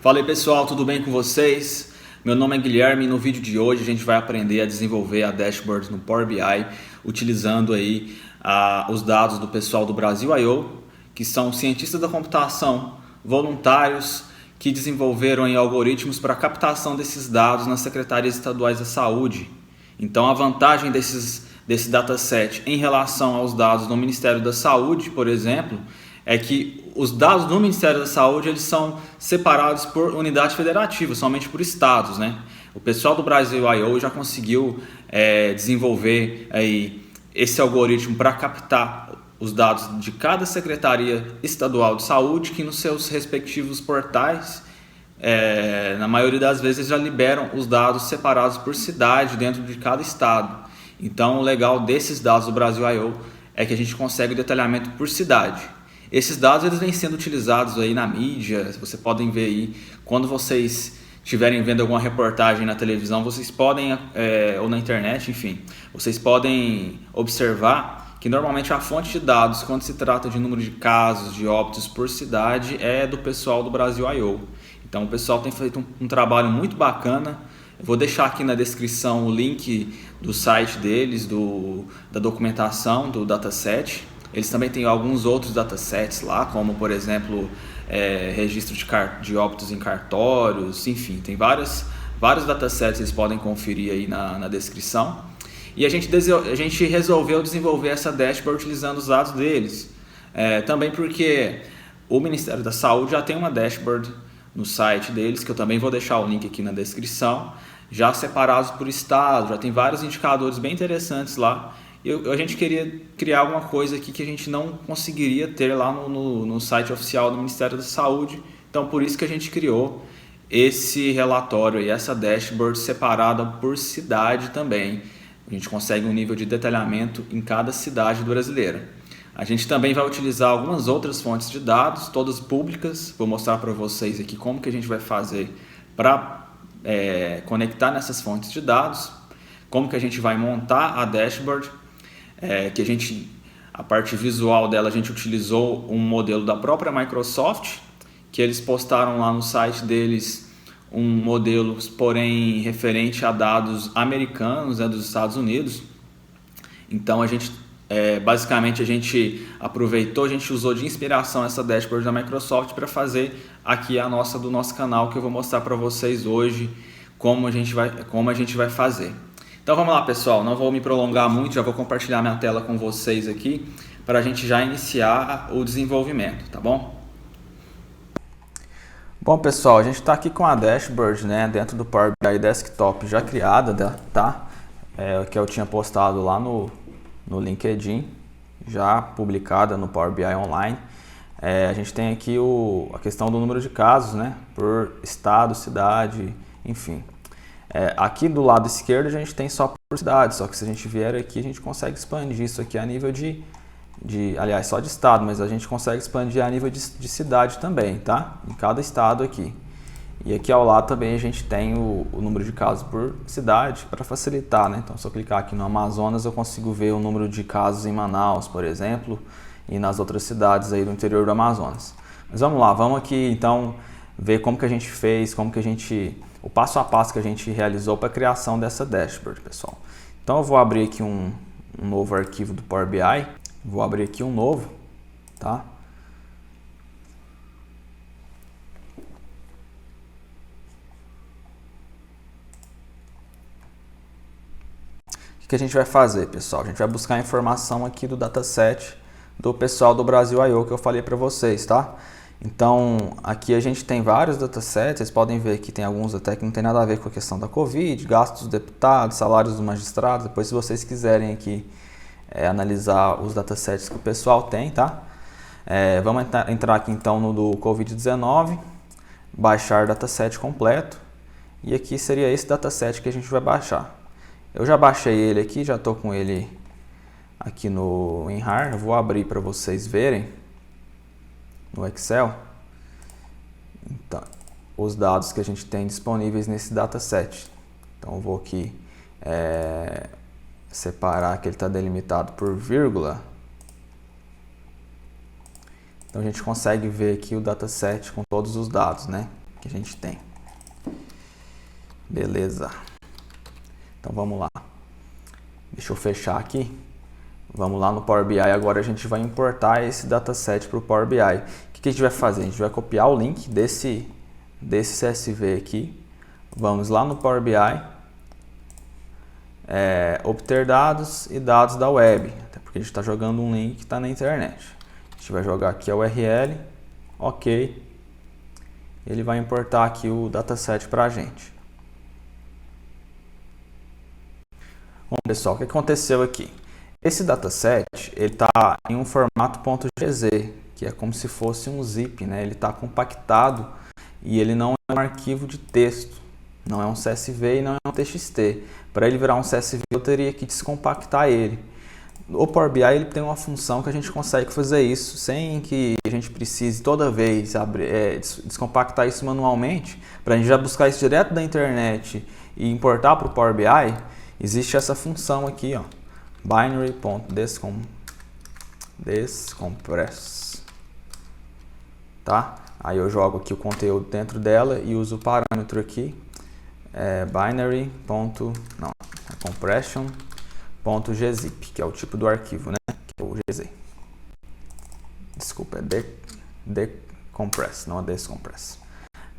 Fala aí pessoal, tudo bem com vocês? Meu nome é Guilherme e no vídeo de hoje a gente vai aprender a desenvolver a dashboard no Power BI utilizando aí os dados do pessoal do Brasil.io, que são cientistas da computação, voluntários que desenvolveram aí algoritmos para a captação desses dados nas secretarias estaduais da saúde. Então a vantagem desse dataset em relação aos dados do Ministério da Saúde, por exemplo, é que os dados do Ministério da Saúde eles são separados por unidade federativa, somente por estados, né? O pessoal do Brasil.io já conseguiu desenvolver aí esse algoritmo para captar os dados de cada secretaria estadual de saúde, que nos seus respectivos portais, na maioria das vezes, já liberam os dados separados por cidade dentro de cada estado. Então, o legal desses dados do Brasil.io é que a gente consegue o detalhamento por cidade. Esses dados eles vêm sendo utilizados aí na mídia, vocês podem ver aí, quando vocês estiverem vendo alguma reportagem na televisão, vocês podem, ou na internet, enfim, vocês podem observar que normalmente a fonte de dados, quando se trata de número de casos, de óbitos por cidade, é do pessoal do Brasil.io. Então o pessoal tem feito um trabalho muito bacana. Eu vou deixar aqui na descrição o link do site deles, da documentação do dataset. Eles também têm alguns outros datasets lá, como por exemplo registro de óbitos em cartórios, enfim, tem vários datasets, vocês podem conferir aí na descrição. E a gente resolveu desenvolver essa dashboard utilizando os dados deles, também porque o Ministério da Saúde já tem uma dashboard no site deles, que eu também vou deixar o link aqui na descrição, já separados por estado, já tem vários indicadores bem interessantes lá. A gente queria criar alguma coisa aqui que a gente não conseguiria ter lá no site oficial do Ministério da Saúde. Então, por isso que a gente criou esse relatório e essa dashboard separada por cidade também. A gente consegue um nível de detalhamento em cada cidade brasileira. A gente também vai utilizar algumas outras fontes de dados, todas públicas. Vou mostrar para vocês aqui como que a gente vai fazer para conectar nessas fontes de dados, como que a gente vai montar a dashboard. A parte visual dela a gente utilizou um modelo da própria Microsoft, que eles postaram lá no site deles um modelo, porém referente a dados americanos, dos Estados Unidos. Então basicamente a gente aproveitou, a gente usou de inspiração essa dashboard da Microsoft para fazer aqui do nosso canal, que eu vou mostrar para vocês hoje como a gente vai fazer. Então vamos lá pessoal, não vou me prolongar muito, já vou compartilhar minha tela com vocês aqui para a gente já iniciar o desenvolvimento, tá bom? Bom pessoal, a gente está aqui com a dashboard, né, dentro do Power BI Desktop já criada, tá? Que eu tinha postado lá no LinkedIn, já publicada no Power BI Online. A gente tem aqui a questão do número de casos, né, por estado, cidade, enfim. Aqui do lado esquerdo a gente tem só por cidade, só que se a gente vier aqui a gente consegue expandir isso aqui a nível aliás, só de estado, mas a gente consegue expandir a nível de cidade também, tá? Em cada estado aqui. E aqui ao lado também a gente tem o número de casos por cidade para facilitar, né? Então se eu clicar aqui no Amazonas eu consigo ver o número de casos em Manaus, por exemplo, e nas outras cidades aí do interior do Amazonas. Mas vamos lá, vamos aqui então ver como que a gente fez, o passo a passo que a gente realizou para a criação dessa dashboard, pessoal. Então eu vou abrir aqui um novo arquivo do Power BI, vou abrir aqui um novo, tá? O que a gente vai fazer, pessoal? A gente vai buscar a informação aqui do dataset do pessoal do Brasil.io que eu falei para vocês, tá? Então, aqui a gente tem vários datasets, vocês podem ver que tem alguns até que não tem nada a ver com a questão da Covid, gastos dos deputados, salários dos magistrados. Depois, se vocês quiserem aqui analisar os datasets que o pessoal tem, tá? Vamos entrar aqui então no do Covid-19, baixar dataset completo, e aqui seria esse dataset que a gente vai baixar. Eu já baixei ele aqui, já estou com ele aqui em RAR, eu vou abrir para vocês verem no Excel, então, os dados que a gente tem disponíveis nesse dataset. Então eu vou aqui separar que ele está delimitado por vírgula. Então a gente consegue ver aqui o dataset com todos os dados, né? que a gente tem. Beleza. Então vamos lá. Deixa eu fechar aqui. Vamos lá no Power BI. Agora a gente vai importar esse dataset para o Power BI. O que a gente vai fazer? A gente vai copiar o link desse CSV aqui. Vamos lá no Power BI. Obter dados e dados da web. Até porque a gente está jogando um link que está na internet. A gente vai jogar aqui a URL. Ok. Ele vai importar aqui o dataset para a gente. Bom, pessoal, o que aconteceu aqui? Esse dataset ele está em um formato .gz, que é como se fosse um zip, né? Ele está compactado e ele não é um arquivo de texto, não é um CSV e não é um TXT. Para ele virar um CSV eu teria que descompactar ele. O Power BI ele tem uma função que a gente consegue fazer isso sem que a gente precise toda vez descompactar isso manualmente. Para a gente já buscar isso direto da internet e importar para o Power BI, existe essa função aqui, ó, binary.descompress, tá? Aí eu jogo aqui o conteúdo dentro dela e uso o parâmetro aqui, compression.gzip, que é o tipo do arquivo, né? Que é o GZ. Desculpa, é decompress, não é descompress.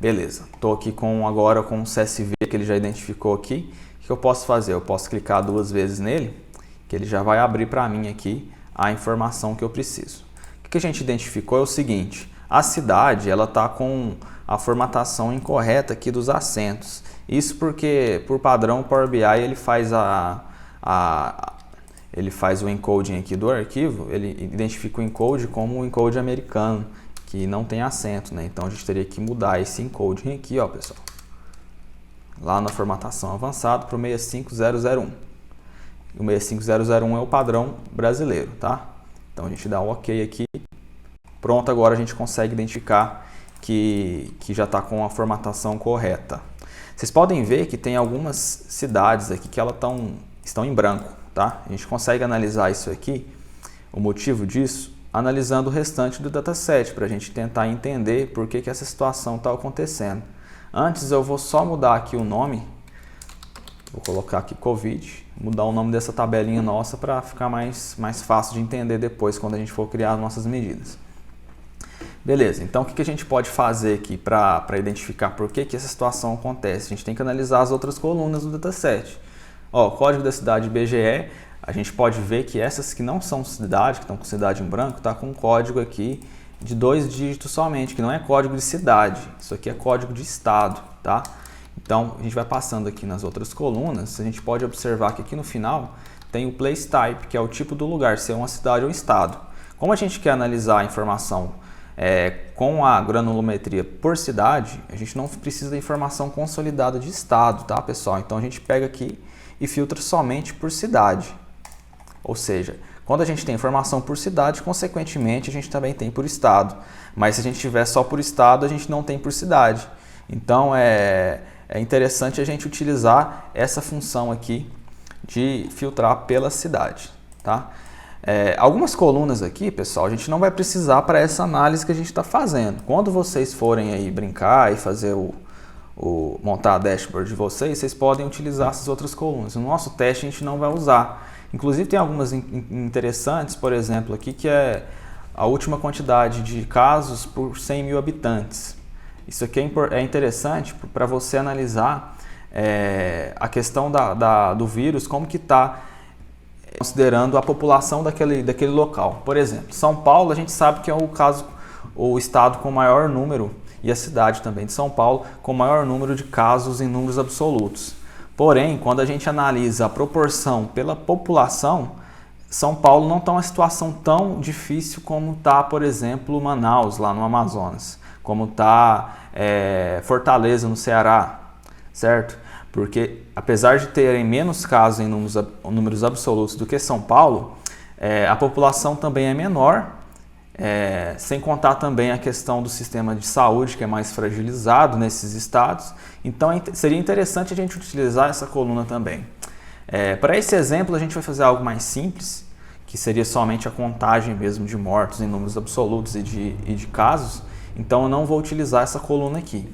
Beleza, estou aqui agora com o CSV que ele já identificou aqui. O que eu posso fazer? Eu posso clicar 2 vezes nele, que ele já vai abrir para mim aqui a informação que eu preciso. O que a gente identificou é o seguinte: a cidade ela está com a formatação incorreta aqui dos acentos. Isso porque, por padrão, o Power BI ele faz o encoding aqui do arquivo, ele identifica o encode como um encode americano, que não tem acento, né? Então a gente teria que mudar esse encoding aqui, ó, pessoal, lá na formatação avançada para o 65001. O 65001 é o padrão brasileiro, tá? Então a gente dá um OK aqui. Pronto, agora a gente consegue identificar que já está com a formatação correta. Vocês podem ver que tem algumas cidades aqui que elas estão em branco, tá? A gente consegue analisar isso aqui, o motivo disso, analisando o restante do dataset, para a gente tentar entender por que essa situação está acontecendo. Antes eu vou só mudar aqui o nome, vou colocar aqui Covid, mudar o nome dessa tabelinha nossa para ficar mais fácil de entender depois quando a gente for criar as nossas medidas. Beleza, então o que a gente pode fazer aqui para identificar por que essa situação acontece? A gente tem que analisar as outras colunas do dataset. Ó, código da cidade IBGE, a gente pode ver que essas que não são cidade, que estão com cidade em branco, está com um código aqui de 2 dígitos somente, que não é código de cidade, isso aqui é código de estado, tá? Então, a gente vai passando aqui nas outras colunas, a gente pode observar que aqui no final tem o place type, que é o tipo do lugar, se é uma cidade ou um estado. Como a gente quer analisar a informação com a granulometria por cidade, a gente não precisa da informação consolidada de estado, tá, pessoal? Então, a gente pega aqui e filtra somente por cidade. Ou seja, quando a gente tem informação por cidade, consequentemente, a gente também tem por estado. Mas se a gente tiver só por estado, a gente não tem por cidade. Então, é interessante a gente utilizar essa função aqui de filtrar pela cidade, tá? Algumas colunas aqui, pessoal, a gente não vai precisar para essa análise que a gente está fazendo. Quando vocês forem aí brincar e fazer montar a dashboard de vocês podem utilizar essas outras colunas. No nosso teste a gente não vai usar. Inclusive tem algumas interessantes, por exemplo, aqui que é a última quantidade de casos por 100 mil habitantes. Isso aqui é interessante para você analisar a questão do vírus, como que está considerando a população daquele local. Por exemplo, São Paulo a gente sabe que é o estado com maior número, e a cidade também de São Paulo, com maior número de casos em números absolutos. Porém, quando a gente analisa a proporção pela população, São Paulo não está uma situação tão difícil como está, por exemplo, Manaus, lá no Amazonas, como está Fortaleza, no Ceará, certo? Porque, apesar de terem menos casos em números absolutos do que São Paulo, a população também é menor, sem contar também a questão do sistema de saúde, que é mais fragilizado nesses estados. Então, seria interessante a gente utilizar essa coluna também. Para esse exemplo, a gente vai fazer algo mais simples, que seria somente a contagem mesmo de mortos em números absolutos e de casos. Então, eu não vou utilizar essa coluna aqui.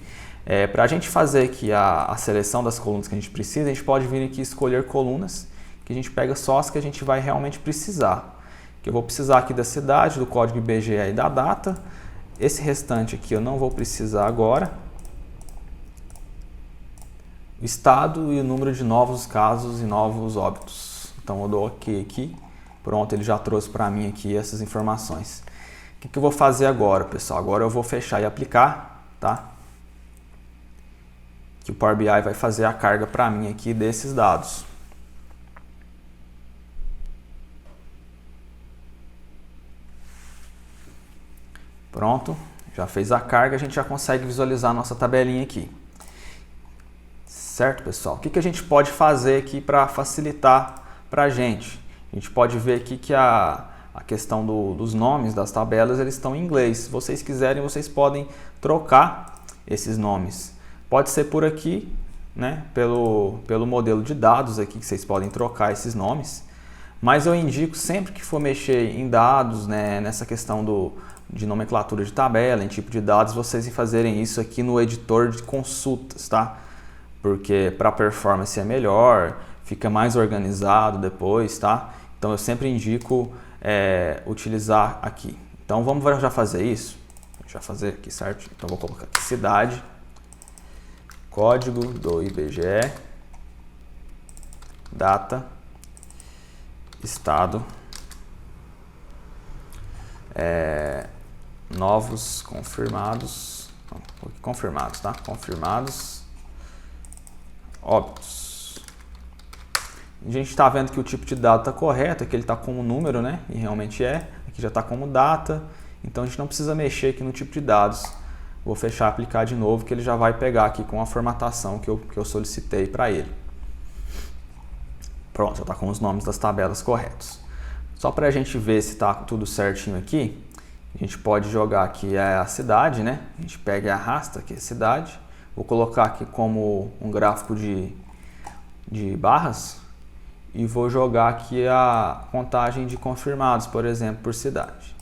Para a gente fazer aqui a seleção das colunas que a gente precisa, a gente pode vir aqui escolher colunas, que a gente pega só as que a gente vai realmente precisar. Que eu vou precisar aqui da cidade, do código IBGE e da data. Esse restante aqui eu não vou precisar agora. O estado e o número de novos casos e novos óbitos. Então eu dou OK aqui. Pronto, ele já trouxe para mim aqui essas informações. O que eu vou fazer agora, pessoal? Agora eu vou fechar e aplicar, tá? Que o Power BI vai fazer a carga para mim aqui desses dados. Pronto, já fez a carga, a gente já consegue visualizar a nossa tabelinha aqui. Certo, pessoal? O que a gente pode fazer aqui para facilitar para a gente? A gente pode ver aqui que a questão dos nomes das tabelas, eles estão em inglês. Se vocês quiserem, vocês podem trocar esses nomes. Pode ser por aqui, né? Pelo modelo de dados aqui, que vocês podem trocar esses nomes. Mas eu indico sempre que for mexer em dados, né, nessa questão de nomenclatura de tabela, em tipo de dados, vocês fazerem isso aqui no editor de consultas, tá? Porque para performance é melhor, fica mais organizado depois, tá? Então eu sempre indico utilizar aqui. Então vamos já fazer isso? Já fazer aqui, certo? Então vou colocar aqui cidade, código do IBGE, data, estado, novos confirmados, confirmados, tá? Confirmados, óbitos. A gente está vendo que o tipo de dado está correto, aqui ele está como número, né? E realmente aqui já está como data, então a gente não precisa mexer aqui no tipo de dados. Vou fechar e aplicar de novo, que ele já vai pegar aqui com a formatação que eu solicitei para ele. Pronto, já está com os nomes das tabelas corretos. Só para a gente ver se está tudo certinho aqui, a gente pode jogar aqui a cidade, né? A gente pega e arrasta aqui a cidade. Vou colocar aqui como um gráfico de barras e vou jogar aqui a contagem de confirmados, por exemplo, por cidade.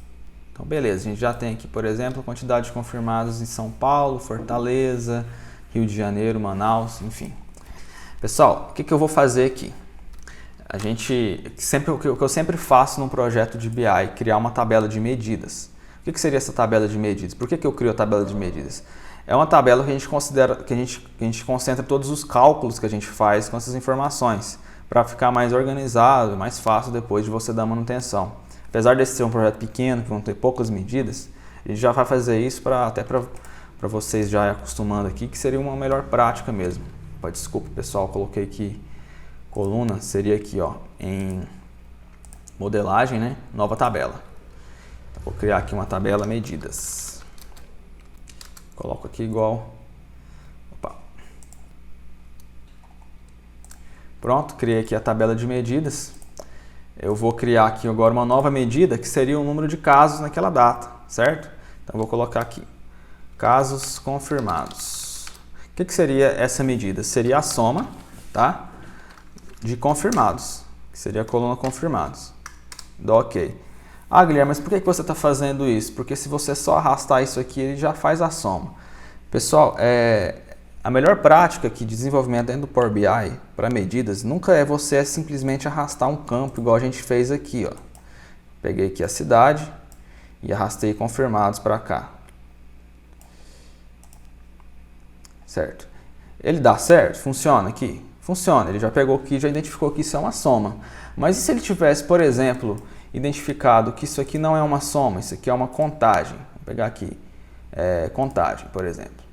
Então, beleza, a gente já tem aqui, por exemplo, a quantidade de confirmados em São Paulo, Fortaleza, Rio de Janeiro, Manaus, enfim. Pessoal, o que eu vou fazer aqui? O que eu sempre faço num projeto de BI, criar uma tabela de medidas. O que seria essa tabela de medidas? Por que eu crio a tabela de medidas? É uma tabela que a gente considera, que a gente concentra todos os cálculos que a gente faz com essas informações, para ficar mais organizado, mais fácil depois de você dar manutenção. Apesar desse ser um projeto pequeno, que vão ter poucas medidas, a gente já vai fazer isso até para vocês já ir acostumando aqui, que seria uma melhor prática mesmo. Desculpa, pessoal, coloquei aqui coluna, seria aqui, ó, em modelagem, né? Nova tabela. Vou criar aqui uma tabela medidas. Coloco aqui igual. Opa. Pronto, criei aqui a tabela de medidas. Eu vou criar aqui agora uma nova medida, que seria o número de casos naquela data, certo? Então vou colocar aqui casos confirmados. O que seria essa medida? Seria a soma, tá? De confirmados, que seria a coluna confirmados. Dá OK. Ah, Guilherme, mas por que você está fazendo isso? Porque se você só arrastar isso aqui, ele já faz a soma. Pessoal, a melhor prática aqui de desenvolvimento dentro do Power BI para medidas nunca é você simplesmente arrastar um campo igual a gente fez aqui, ó. Peguei aqui a cidade e arrastei confirmados para cá. Certo? Ele dá certo? Funciona aqui? Funciona. Ele já pegou aqui, já identificou que isso é uma soma. Mas e se ele tivesse, por exemplo, identificado que isso aqui não é uma soma, isso aqui é uma contagem? Vou pegar aqui, contagem, por exemplo.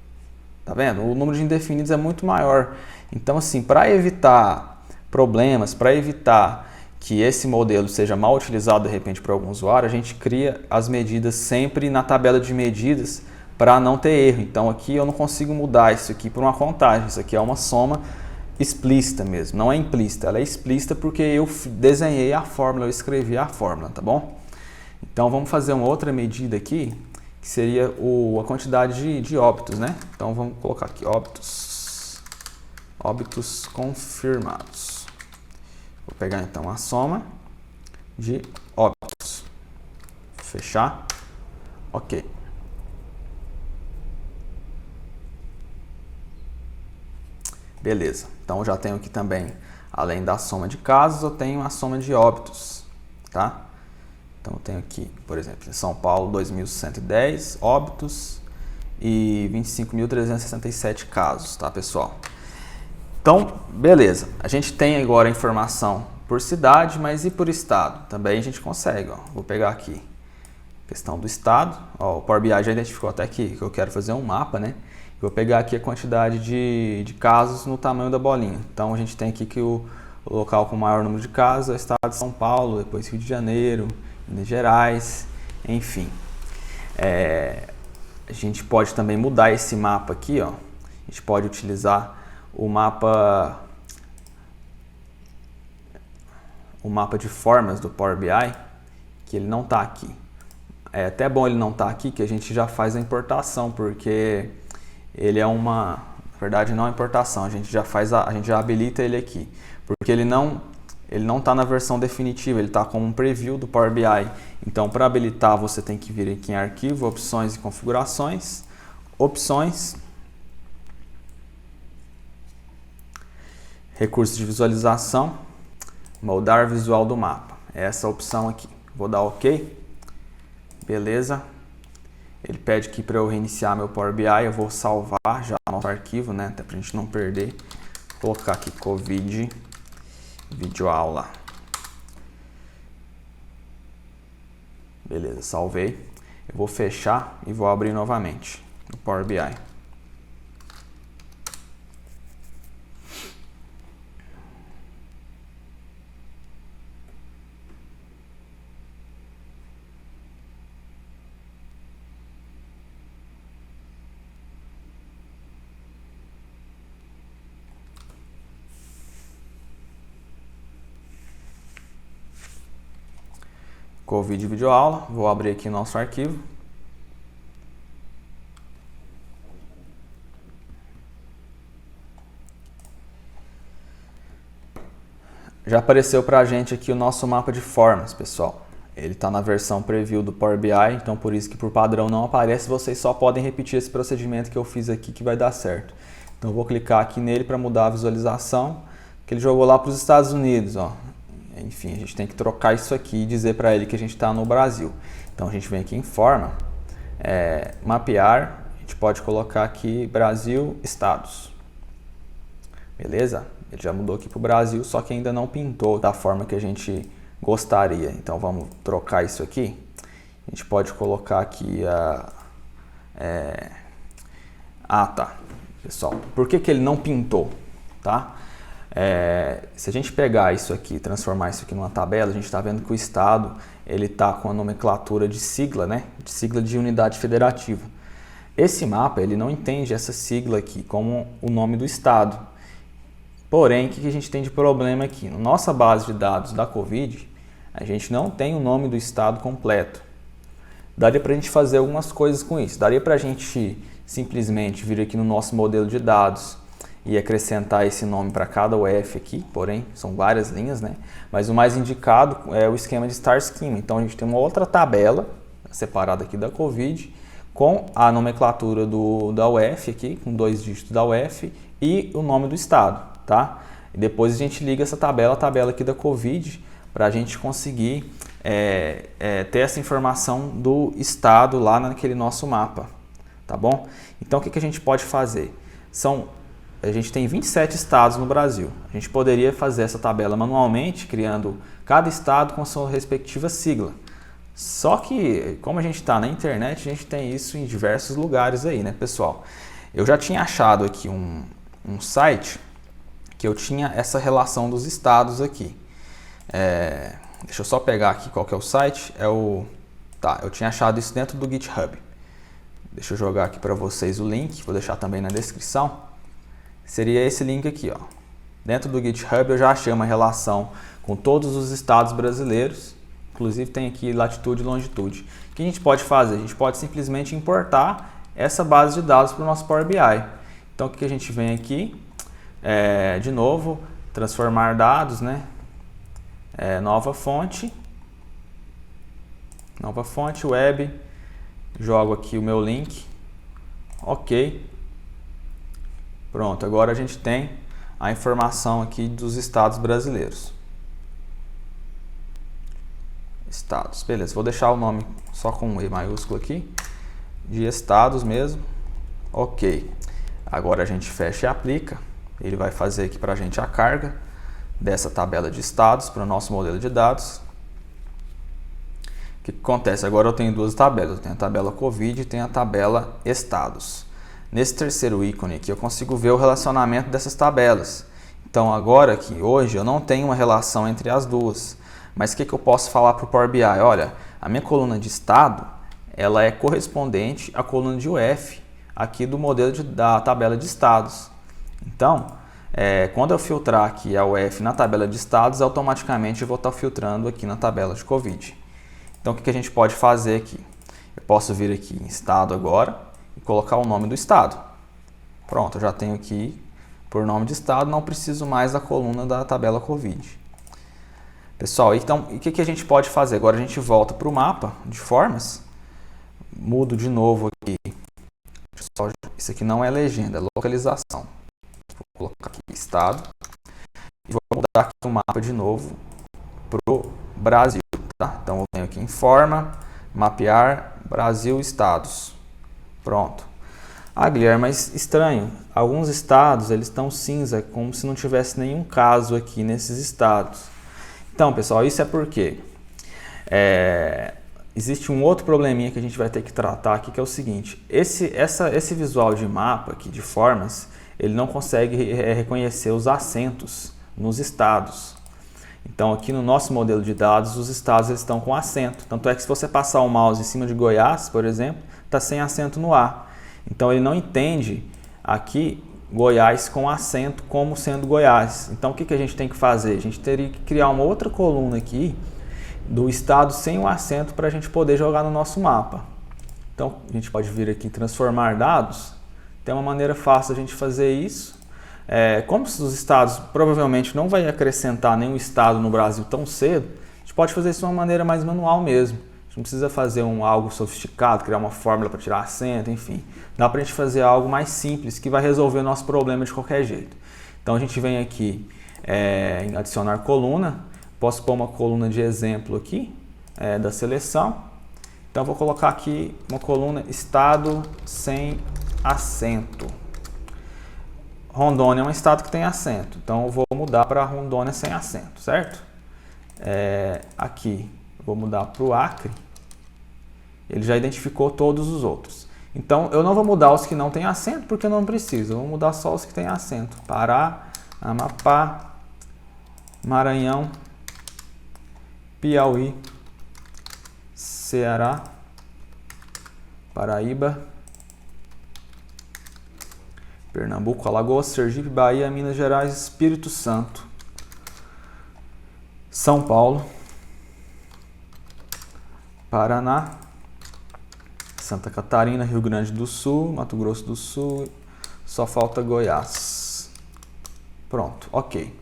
Tá vendo? O número de indefinidos é muito maior. Então, assim, para evitar problemas, para evitar que esse modelo seja mal utilizado de repente por algum usuário, a gente cria as medidas sempre na tabela de medidas para não ter erro. Então, aqui eu não consigo mudar isso aqui por uma contagem. Isso aqui é uma soma explícita mesmo, não é implícita, ela é explícita porque eu desenhei a fórmula, eu escrevi a fórmula, tá bom? Então vamos fazer uma outra medida aqui, que seria a quantidade de óbitos, né? Então vamos colocar aqui óbitos confirmados. Vou pegar então a soma de óbitos, fechar, OK. Beleza, então eu já tenho aqui também, além da soma de casos, eu tenho a soma de óbitos, tá? Então eu tenho aqui, por exemplo, em São Paulo, 2.110 óbitos e 25.367 casos, tá, pessoal? Então, beleza, a gente tem agora a informação por cidade, mas e por estado? Também a gente consegue, ó. Vou pegar aqui, questão do estado, ó, o Power BI já identificou até aqui que eu quero fazer um mapa, né? Vou pegar aqui a quantidade de casos no tamanho da bolinha. Então a gente tem aqui que o local com o maior número de casos é o estado de São Paulo, depois Rio de Janeiro, Minas Gerais, enfim. A gente pode também mudar esse mapa aqui, ó. A gente pode utilizar o mapa de formas do Power BI, que ele não está aqui. É até bom ele não estar aqui, que a gente já faz a importação, porque ele é na verdade não é importação, a gente já habilita ele aqui, porque ele não está na versão definitiva, ele está como um preview do Power BI. Então, para habilitar, você tem que vir aqui em Arquivo, Opções e Configurações, Opções, Recursos de Visualização, Moldar Visual do Mapa. É essa opção aqui. Vou dar OK. Beleza. Ele pede aqui para eu reiniciar meu Power BI. Eu vou salvar já o nosso arquivo, né? Até para a gente não perder. Vou colocar aqui Covid videoaula. Beleza, salvei. Eu vou fechar e vou abrir novamente no Power BI. Covid videoaula, vou abrir aqui nosso arquivo. Já apareceu para a gente aqui o nosso mapa de formas, pessoal. Ele está na versão preview do Power BI, então por isso que por padrão não aparece, vocês só podem repetir esse procedimento que eu fiz aqui que vai dar certo. Então eu vou clicar aqui nele para mudar a visualização, que ele jogou lá para os Estados Unidos, ó. Enfim, a gente tem que trocar isso aqui e dizer para ele que a gente está no Brasil. Então a gente vem aqui em forma, mapear, a gente pode colocar aqui Brasil, Estados. Beleza? Ele já mudou aqui para o Brasil, só que ainda não pintou da forma que a gente gostaria. Então vamos trocar isso aqui. A gente pode colocar aqui tá, pessoal. Por que ele não pintou? Tá? Se a gente pegar isso aqui e transformar isso aqui numa tabela, a gente está vendo que o estado ele está com a nomenclatura de sigla, né? De sigla de unidade federativa. Esse mapa ele não entende essa sigla aqui como o nome do estado. Porém, o que a gente tem de problema aqui? Na nossa base de dados da Covid, a gente não tem o nome do estado completo. Daria para a gente fazer algumas coisas com isso. Daria para a gente simplesmente vir aqui no nosso modelo de dados e acrescentar esse nome para cada UF aqui, porém são várias linhas, né? Mas o mais indicado é o esquema de Star Schema. Então a gente tem uma outra tabela separada aqui da Covid com a nomenclatura da UF aqui, com 2 dígitos da UF e o nome do estado, tá? E depois a gente liga essa tabela, a tabela aqui da Covid, para a gente conseguir ter essa informação do estado lá naquele nosso mapa, tá bom? Então o que a gente pode fazer? A gente tem 27 estados no Brasil. A gente poderia fazer essa tabela manualmente, criando cada estado com sua respectiva sigla. Só que, como a gente está na internet, a gente tem isso em diversos lugares aí, né, pessoal? Eu já tinha achado aqui um site que eu tinha essa relação dos estados aqui. Deixa eu só pegar aqui qual que é o site. Eu tinha achado isso dentro do GitHub. Deixa eu jogar aqui para vocês o link, vou deixar também na descrição. Seria esse link aqui, ó. Dentro do GitHub eu já achei uma relação com todos os estados brasileiros, inclusive tem aqui latitude e longitude. O que a gente pode fazer? A gente pode simplesmente importar essa base de dados para o nosso Power BI. Então o que a gente vem aqui, de novo, transformar dados, né? Nova fonte web, jogo aqui o meu link, ok. Pronto, agora a gente tem a informação aqui dos estados brasileiros. Estados, beleza, vou deixar o nome só com um E maiúsculo aqui, de estados mesmo, ok. Agora a gente fecha e aplica, ele vai fazer aqui para a gente a carga dessa tabela de estados para o nosso modelo de dados. O que acontece? Agora eu tenho duas tabelas, eu tenho a tabela Covid e tenho a tabela estados. Nesse terceiro ícone aqui eu consigo ver o relacionamento dessas tabelas. Então agora aqui, hoje, eu não tenho uma relação entre as duas. Mas o que eu posso falar para o Power BI? Olha, a minha coluna de estado, ela é correspondente à coluna de UF aqui do modelo da tabela de estados. Então, quando eu filtrar aqui a UF na tabela de estados, automaticamente eu vou estar filtrando aqui na tabela de Covid. Então, o que a gente pode fazer aqui? Eu posso vir aqui em estado agora e colocar o nome do estado. Pronto, eu já tenho aqui por nome de estado, não preciso mais da coluna da tabela Covid. Pessoal, então, o que a gente pode fazer? Agora a gente volta para o mapa de formas, mudo de novo aqui. Isso aqui não é legenda, é localização. Vou colocar aqui estado e vou mudar aqui o mapa de novo para o Brasil. Tá? Então eu venho aqui em forma, mapear Brasil estados. Pronto. Ah, Guilherme, mas estranho. Alguns estados eles estão cinza, como se não tivesse nenhum caso aqui nesses estados. Então, pessoal, isso é porque existe um outro probleminha que a gente vai ter que tratar aqui, que é o seguinte. Esse visual de mapa aqui, de formas, ele não consegue reconhecer os acentos nos estados. Então, aqui no nosso modelo de dados, os estados eles estão com acento. Tanto é que se você passar o mouse em cima de Goiás, por exemplo, está sem acento no A. Então, ele não entende aqui Goiás com acento como sendo Goiás. Então, o que a gente tem que fazer? A gente teria que criar uma outra coluna aqui do estado sem o acento para a gente poder jogar no nosso mapa. Então, a gente pode vir aqui em transformar dados. Tem uma maneira fácil de a gente fazer isso. Como os estados provavelmente não vai acrescentar nenhum estado no Brasil tão cedo, a gente pode fazer isso de uma maneira mais manual mesmo. A gente não precisa fazer algo sofisticado, criar uma fórmula para tirar acento, enfim. Dá para a gente fazer algo mais simples que vai resolver o nosso problema de qualquer jeito. Então a gente vem aqui em adicionar coluna. Posso pôr uma coluna de exemplo aqui da seleção. Então eu vou colocar aqui uma coluna estado sem acento. Rondônia é um estado que tem acento, então eu vou mudar para Rondônia sem acento, certo? Aqui, eu vou mudar para o Acre, ele já identificou todos os outros. Então, eu não vou mudar os que não têm acento, porque eu não preciso, eu vou mudar só os que têm acento. Pará, Amapá, Maranhão, Piauí, Ceará, Paraíba, Pernambuco, Alagoas, Sergipe, Bahia, Minas Gerais, Espírito Santo, São Paulo, Paraná, Santa Catarina, Rio Grande do Sul, Mato Grosso do Sul, só falta Goiás. Pronto, ok.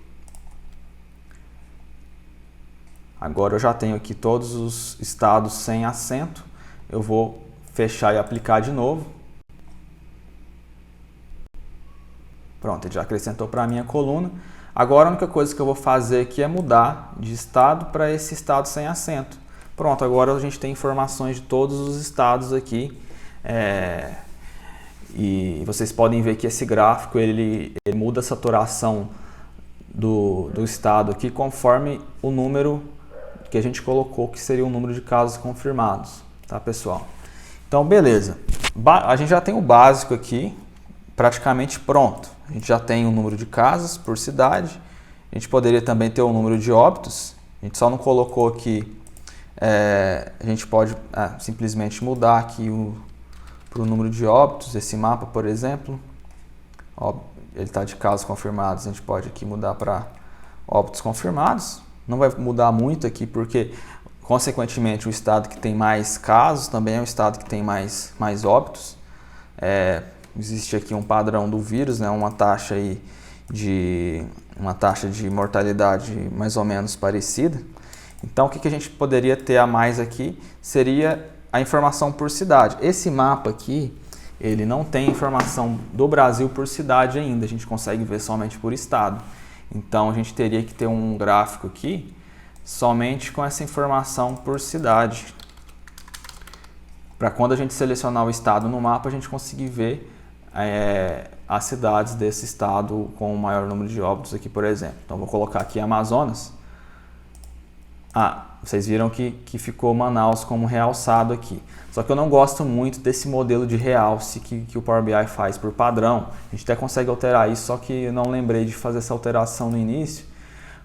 Agora eu já tenho aqui todos os estados sem acento. Eu vou fechar e aplicar de novo. Pronto, ele já acrescentou para a minha coluna. Agora a única coisa que eu vou fazer aqui é mudar de estado para esse estado sem acento. Pronto, agora a gente tem informações de todos os estados aqui. E vocês podem ver que esse gráfico ele muda a saturação do estado aqui conforme o número que a gente colocou, que seria o número de casos confirmados. Tá, pessoal? Então, beleza. A gente já tem o básico aqui praticamente pronto. A gente já tem o número de casos por cidade. A gente poderia também ter o número de óbitos. A gente só não colocou aqui. A gente pode simplesmente mudar aqui para o número de óbitos. Esse mapa, por exemplo, ele está de casos confirmados. A gente pode aqui mudar para óbitos confirmados. Não vai mudar muito aqui porque, consequentemente, o estado que tem mais casos também é o estado que tem mais óbitos. Existe aqui um padrão do vírus, né? uma taxa de mortalidade mais ou menos parecida. Então, o que a gente poderia ter a mais aqui seria a informação por cidade. Esse mapa aqui, ele não tem informação do Brasil por cidade ainda, a gente consegue ver somente por estado. Então a gente teria que ter um gráfico aqui somente com essa informação por cidade, para quando a gente selecionar o estado no mapa, a gente conseguir ver as cidades desse estado com o maior número de óbitos aqui, por exemplo. Então vou colocar aqui Amazonas. Vocês viram que ficou Manaus como realçado aqui. Só que eu não gosto muito desse modelo de realce que o Power BI faz por padrão. A gente até consegue alterar isso, só que eu não lembrei de fazer essa alteração no início.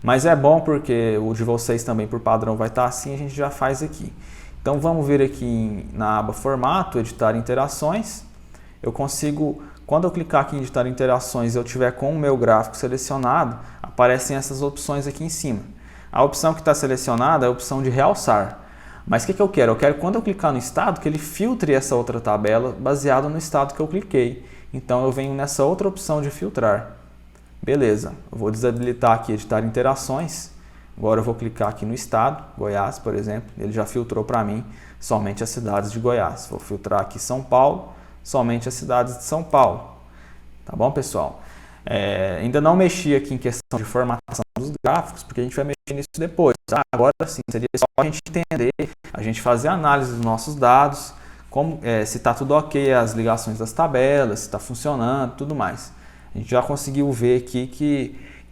Mas é bom porque o de vocês também por padrão vai estar assim, a gente já faz aqui. Então vamos vir aqui na aba Formato, Editar Interações. Eu consigo, quando eu clicar aqui em Editar Interações e eu tiver com o meu gráfico selecionado, aparecem essas opções aqui em cima. A opção que está selecionada é a opção de realçar. Mas o que eu quero? Eu quero quando eu clicar no estado que ele filtre essa outra tabela baseado no estado que eu cliquei. Então eu venho nessa outra opção de filtrar. Beleza, eu vou desabilitar aqui Editar Interações. Agora eu vou clicar aqui no estado, Goiás, por exemplo, ele já filtrou para mim somente as cidades de Goiás. Vou filtrar aqui São Paulo, somente as cidades de São Paulo. Tá bom, pessoal? Ainda não mexi aqui em questão de formatação dos gráficos, porque a gente vai mexer nisso depois. Tá? Agora sim, seria só a gente entender, a gente fazer a análise dos nossos dados, se está tudo ok, as ligações das tabelas, se está funcionando, tudo mais. A gente já conseguiu ver aqui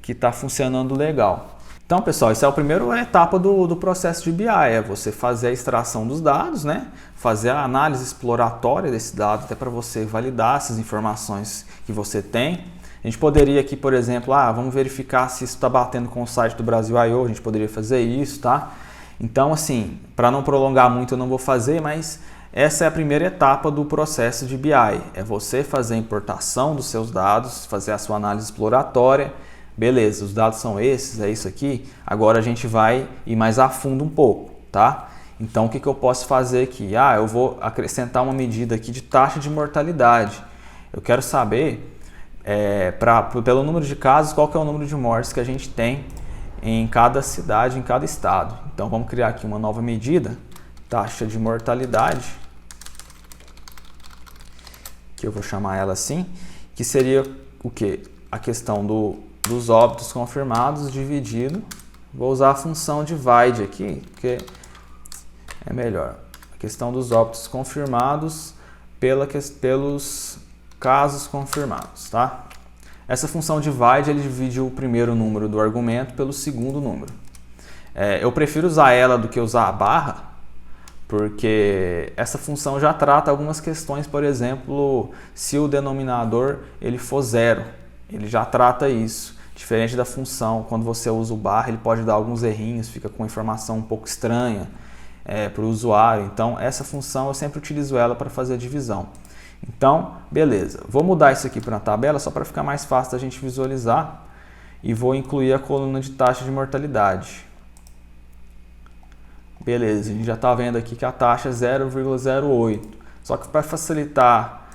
que está funcionando legal. Então, pessoal, essa é a primeira etapa do processo de BI, é você fazer a extração dos dados, né? Fazer a análise exploratória desse dado, até para você validar essas informações que você tem. A gente poderia aqui, por exemplo, vamos verificar se isso está batendo com o site do Brasil.io, a gente poderia fazer isso, tá? Então, assim, para não prolongar muito eu não vou fazer, mas essa é a primeira etapa do processo de BI, é você fazer a importação dos seus dados, fazer a sua análise exploratória. Beleza, os dados são esses, é isso aqui. Agora a gente vai ir mais a fundo um pouco, tá? Então o que eu posso fazer aqui? Eu vou acrescentar uma medida aqui de taxa de mortalidade. Eu quero saber, pelo número de casos, qual que é o número de mortes que a gente tem em cada cidade, em cada estado. Então vamos criar aqui uma nova medida, taxa de mortalidade, que eu vou chamar ela assim, que seria o quê? A questão dos óbitos confirmados dividido, vou usar a função divide aqui, porque é melhor. A questão dos óbitos confirmados pelos casos confirmados, tá? Essa função divide, ele divide o primeiro número do argumento pelo segundo número. Eu prefiro usar ela do que usar a barra, porque essa função já trata algumas questões, por exemplo, se o denominador ele for zero, ele já trata isso. Diferente da função, quando você usa o barra, ele pode dar alguns errinhos, fica com informação um pouco estranha para o usuário. Então, essa função eu sempre utilizo ela para fazer a divisão. Então, beleza. Vou mudar isso aqui para a tabela só para ficar mais fácil da gente visualizar. E vou incluir a coluna de taxa de mortalidade. Beleza, a gente já está vendo aqui que a taxa é 0,08. Só que para facilitar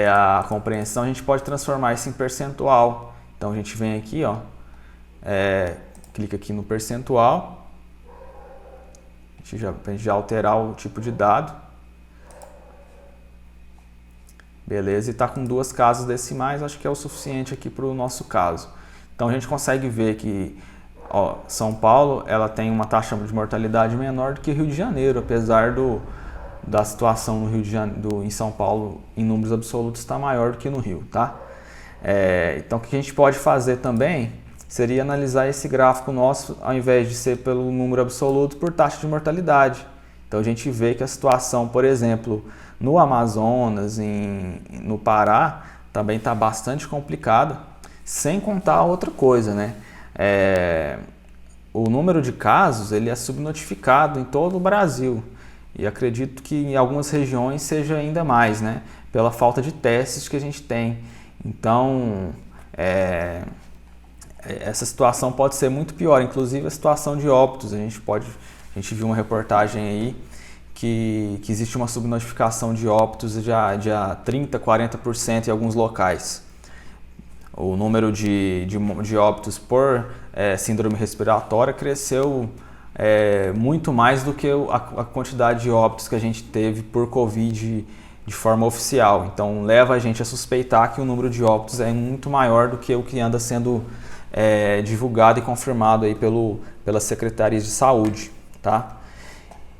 a compreensão, a gente pode transformar isso em percentual. Então a gente vem aqui, clica aqui no percentual, para a gente já alterar o tipo de dado. Beleza, e está com 2 casas decimais, acho que é o suficiente aqui para o nosso caso. Então a gente consegue ver que São Paulo ela tem uma taxa de mortalidade menor do que Rio de Janeiro, apesar da situação no Rio de Janeiro, em São Paulo em números absolutos está maior do que no Rio, tá? Então o que a gente pode fazer também seria analisar esse gráfico nosso, ao invés de ser pelo número absoluto, por taxa de mortalidade. Então a gente vê que a situação, por exemplo, no Amazonas, no Pará, também está bastante complicada, sem contar outra coisa, né? O número de casos ele é subnotificado em todo o Brasil e acredito que em algumas regiões seja ainda mais, né? Pela falta de testes que a gente tem. Então, essa situação pode ser muito pior, inclusive a situação de óbitos. A gente viu uma reportagem aí que existe uma subnotificação de óbitos de 30%, 40% em alguns locais. O número de óbitos por síndrome respiratória cresceu muito mais do que a quantidade de óbitos que a gente teve por Covid de forma oficial. Então leva a gente a suspeitar que o número de óbitos é muito maior do que o que anda sendo divulgado e confirmado aí pelas secretarias de saúde, tá?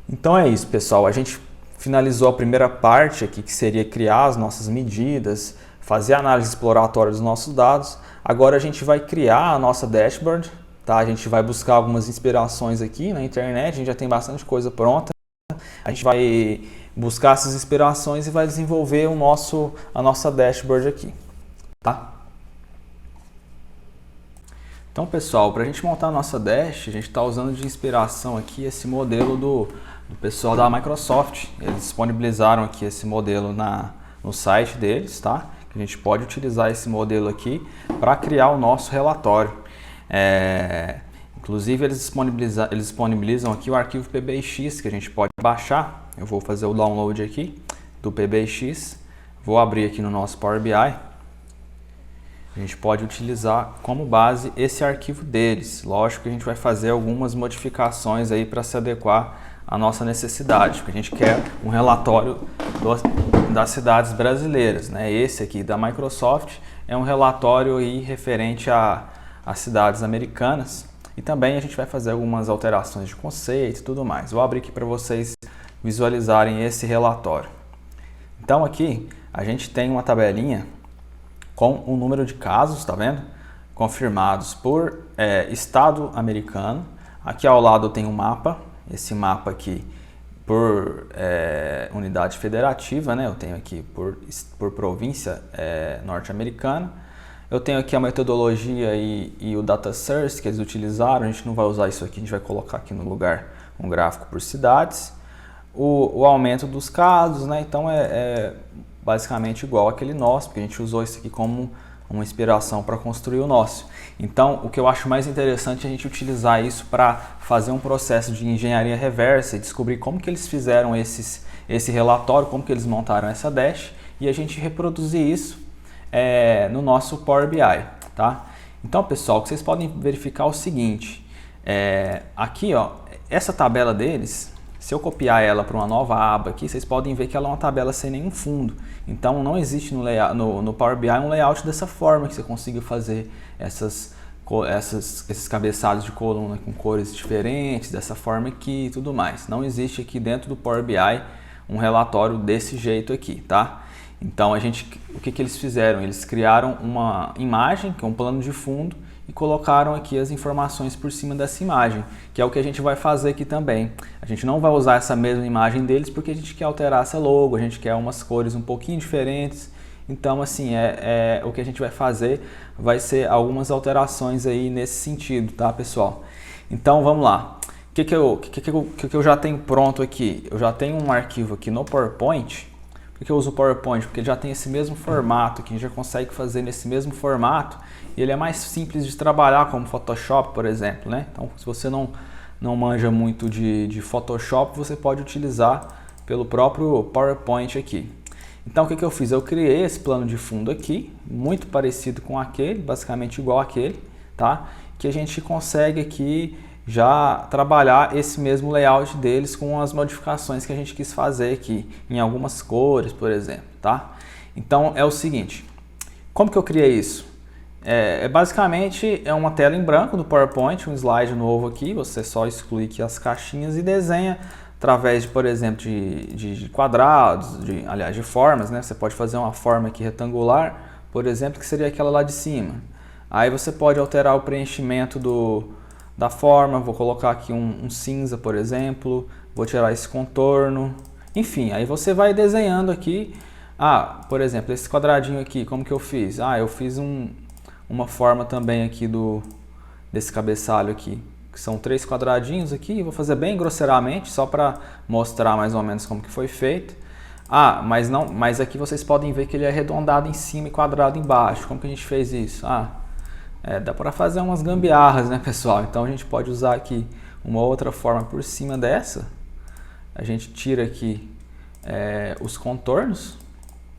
Então é isso, pessoal. A gente finalizou a primeira parte aqui, que seria criar as nossas medidas, fazer a análise exploratória dos nossos dados. Agora a gente vai criar a nossa dashboard, tá? A gente vai buscar algumas inspirações aqui na internet, a gente já tem bastante coisa pronta. A gente vai buscar essas inspirações e vai desenvolver a nossa dashboard aqui, tá? Então, pessoal, para a gente montar a nossa dash, a gente está usando de inspiração aqui esse modelo do pessoal da Microsoft. Eles disponibilizaram aqui esse modelo no site deles, tá? Que a gente pode utilizar esse modelo aqui para criar o nosso relatório. Inclusive, eles disponibilizam aqui o arquivo PBIX que a gente pode baixar. Eu vou fazer o download aqui do PBIX. Vou abrir aqui no nosso Power BI. A gente pode utilizar como base esse arquivo deles. Lógico que a gente vai fazer algumas modificações aí para se adequar à nossa necessidade, porque a gente quer um relatório das cidades brasileiras, né? Esse aqui da Microsoft é um relatório aí referente às cidades americanas, e também a gente vai fazer algumas alterações de conceito e tudo mais. Vou abrir aqui para vocês visualizarem esse relatório. Então aqui a gente tem uma tabelinha com o número de casos, tá vendo? Confirmados por estado americano. Aqui ao lado tem um mapa, esse mapa aqui por unidade federativa, né? Eu tenho aqui por província norte-americana. Eu tenho aqui a metodologia e o data source que eles utilizaram. A gente não vai usar isso aqui, a gente vai colocar aqui no lugar um gráfico por cidades. O aumento dos casos, né? Então basicamente igual aquele nosso, porque a gente usou isso aqui como uma inspiração para construir o nosso. Então, o que eu acho mais interessante é a gente utilizar isso para fazer um processo de engenharia reversa e descobrir como que eles fizeram esse relatório, como que eles montaram essa dash, e a gente reproduzir isso no nosso Power BI, tá? Então, pessoal, o que vocês podem verificar é o seguinte, aqui, ó, essa tabela deles, se eu copiar ela para uma nova aba aqui, vocês podem ver que ela é uma tabela sem nenhum fundo. Então não existe no Power BI um layout dessa forma, que você consiga fazer esses cabeçalhos de coluna com cores diferentes, dessa forma aqui e tudo mais. Não existe aqui dentro do Power BI um relatório desse jeito aqui, tá? Então o que eles fizeram? Eles criaram uma imagem, que é um plano de fundo, e colocaram aqui as informações por cima dessa imagem, que é o que a gente vai fazer aqui também. A gente não vai usar essa mesma imagem deles porque a gente quer alterar essa logo, a gente quer umas cores um pouquinho diferentes. Então, assim, o que a gente vai fazer vai ser algumas alterações aí nesse sentido, tá, pessoal? Então, vamos lá. O que eu já tenho pronto aqui? Eu já tenho um arquivo aqui no PowerPoint. Por que eu uso o PowerPoint? Porque ele já tem esse mesmo formato, que a gente já consegue fazer nesse mesmo formato, e ele é mais simples de trabalhar, como Photoshop, por exemplo, né? Então, se você não manja muito de Photoshop, você pode utilizar pelo próprio PowerPoint aqui. Então, o que eu fiz? Eu criei esse plano de fundo aqui, muito parecido com aquele, basicamente igual aquele, tá? Que a gente consegue aqui já trabalhar esse mesmo layout deles com as modificações que a gente quis fazer aqui, em algumas cores, por exemplo, tá? Então é o seguinte, como que eu criei isso? Basicamente uma tela em branco do PowerPoint, um slide novo aqui, você só exclui aqui as caixinhas e desenha através de, por exemplo, de quadrados, aliás, de formas, né? Você pode fazer uma forma aqui retangular, por exemplo, que seria aquela lá de cima. Aí você pode alterar o preenchimento da forma, vou colocar aqui um cinza, por exemplo, vou tirar esse contorno, enfim, aí você vai desenhando aqui. Por exemplo, esse quadradinho aqui, como que eu fiz? Eu fiz uma forma também aqui desse cabeçalho aqui, que são 3 quadradinhos aqui, vou fazer bem grosseiramente, só para mostrar mais ou menos como que foi feito. Mas aqui vocês podem ver que ele é arredondado em cima e quadrado embaixo. Como que a gente fez isso? Dá para fazer umas gambiarras, né, pessoal? Então a gente pode usar aqui uma outra forma por cima dessa. A gente tira aqui os contornos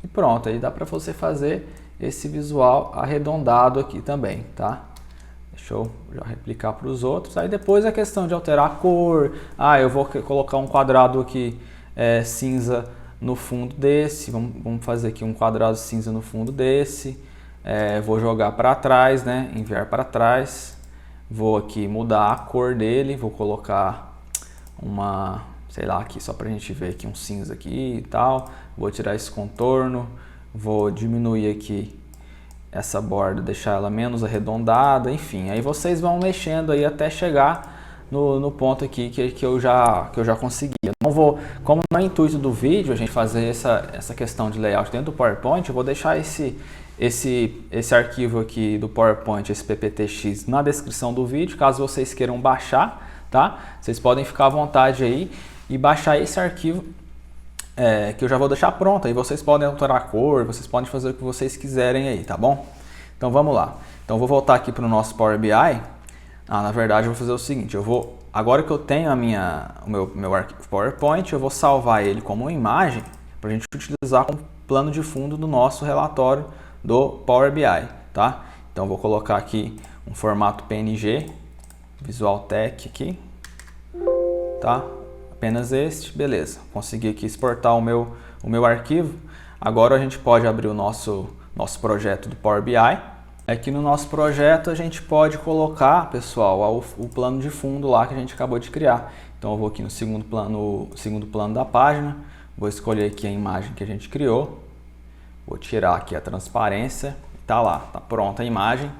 e pronto. Aí dá para você fazer esse visual arredondado aqui também, tá? Deixa eu já replicar para os outros. Aí depois a questão de alterar a cor. Eu vou colocar um quadrado aqui cinza no fundo desse, vamos fazer aqui um quadrado cinza no fundo desse, vou jogar para trás, né, enviar para trás, vou aqui mudar a cor dele, vou colocar uma, sei lá, aqui só para a gente ver aqui um cinza aqui e tal, vou tirar esse contorno, vou diminuir aqui essa borda, deixar ela menos arredondada, enfim, aí vocês vão mexendo aí até chegar no ponto aqui que eu já consegui. Eu não vou, como não é intuito do vídeo a gente fazer essa questão de layout dentro do PowerPoint, eu vou deixar esse arquivo aqui do PowerPoint, esse PPTX, na descrição do vídeo, caso vocês queiram baixar, tá? Vocês podem ficar à vontade aí e baixar esse arquivo que eu já vou deixar pronto. Aí vocês podem alterar a cor, vocês podem fazer o que vocês quiserem aí, tá bom? Então vamos lá. Então eu vou voltar aqui para o nosso Power BI. Na verdade eu vou fazer o seguinte, agora que eu tenho o meu arquivo PowerPoint, eu vou salvar ele como uma imagem para a gente utilizar como plano de fundo do nosso relatório do Power BI, tá? Então eu vou colocar aqui um formato PNG, Visual Tech aqui, tá? Apenas este, beleza. Consegui aqui exportar o meu arquivo. Agora a gente pode abrir o nosso projeto do Power BI. Aqui no nosso projeto a gente pode colocar, pessoal, o plano de fundo lá que a gente acabou de criar. Então eu vou aqui no segundo plano da página, vou escolher aqui a imagem que a gente criou, vou tirar aqui a transparência, tá lá, tá pronta a imagem,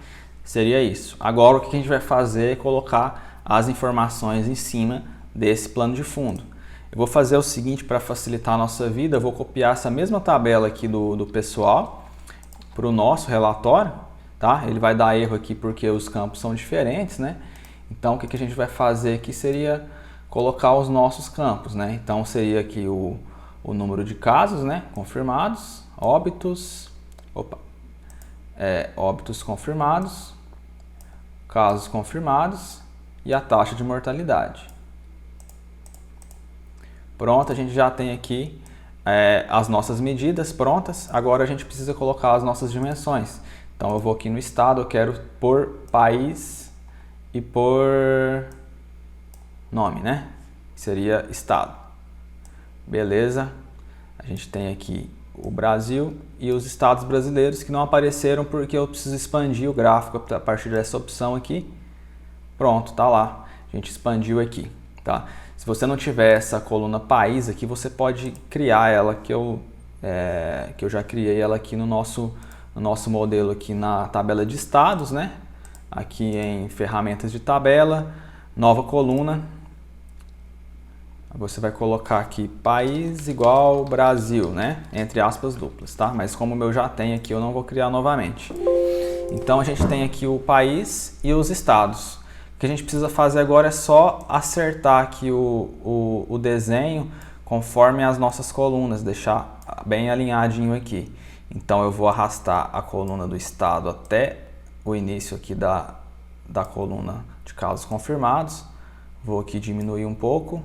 seria isso. Agora o que a gente vai fazer é colocar as informações em cima desse plano de fundo. Eu vou fazer o seguinte para facilitar a nossa vida, eu vou copiar essa mesma tabela aqui do pessoal para o nosso relatório. Tá? Ele vai dar erro aqui porque os campos são diferentes, né? Então o que a gente vai fazer aqui seria colocar os nossos campos, né? Então seria aqui o número de casos, né? Confirmados, óbitos, óbitos confirmados, casos confirmados e a taxa de mortalidade. Pronto, a gente já tem aqui as nossas medidas prontas. Agora a gente precisa colocar as nossas dimensões. Então eu vou aqui no estado, eu quero por país e por nome, né? Seria estado. Beleza. A gente tem aqui o Brasil e os estados brasileiros que não apareceram porque eu preciso expandir o gráfico a partir dessa opção aqui. Pronto, tá lá. A gente expandiu aqui, tá? Se você não tiver essa coluna país aqui, você pode criar ela, que eu já criei ela aqui no nosso modelo aqui na tabela de estados, né? Aqui em ferramentas de tabela, nova coluna. Você vai colocar aqui país igual Brasil, né? Entre aspas duplas, tá? Mas como o meu já tem aqui, eu não vou criar novamente. Então a gente tem aqui o país e os estados. O que a gente precisa fazer agora é só acertar aqui o desenho conforme as nossas colunas, deixar bem alinhadinho aqui. Então eu vou arrastar a coluna do estado até o início aqui da coluna de casos confirmados. Vou aqui diminuir um pouco.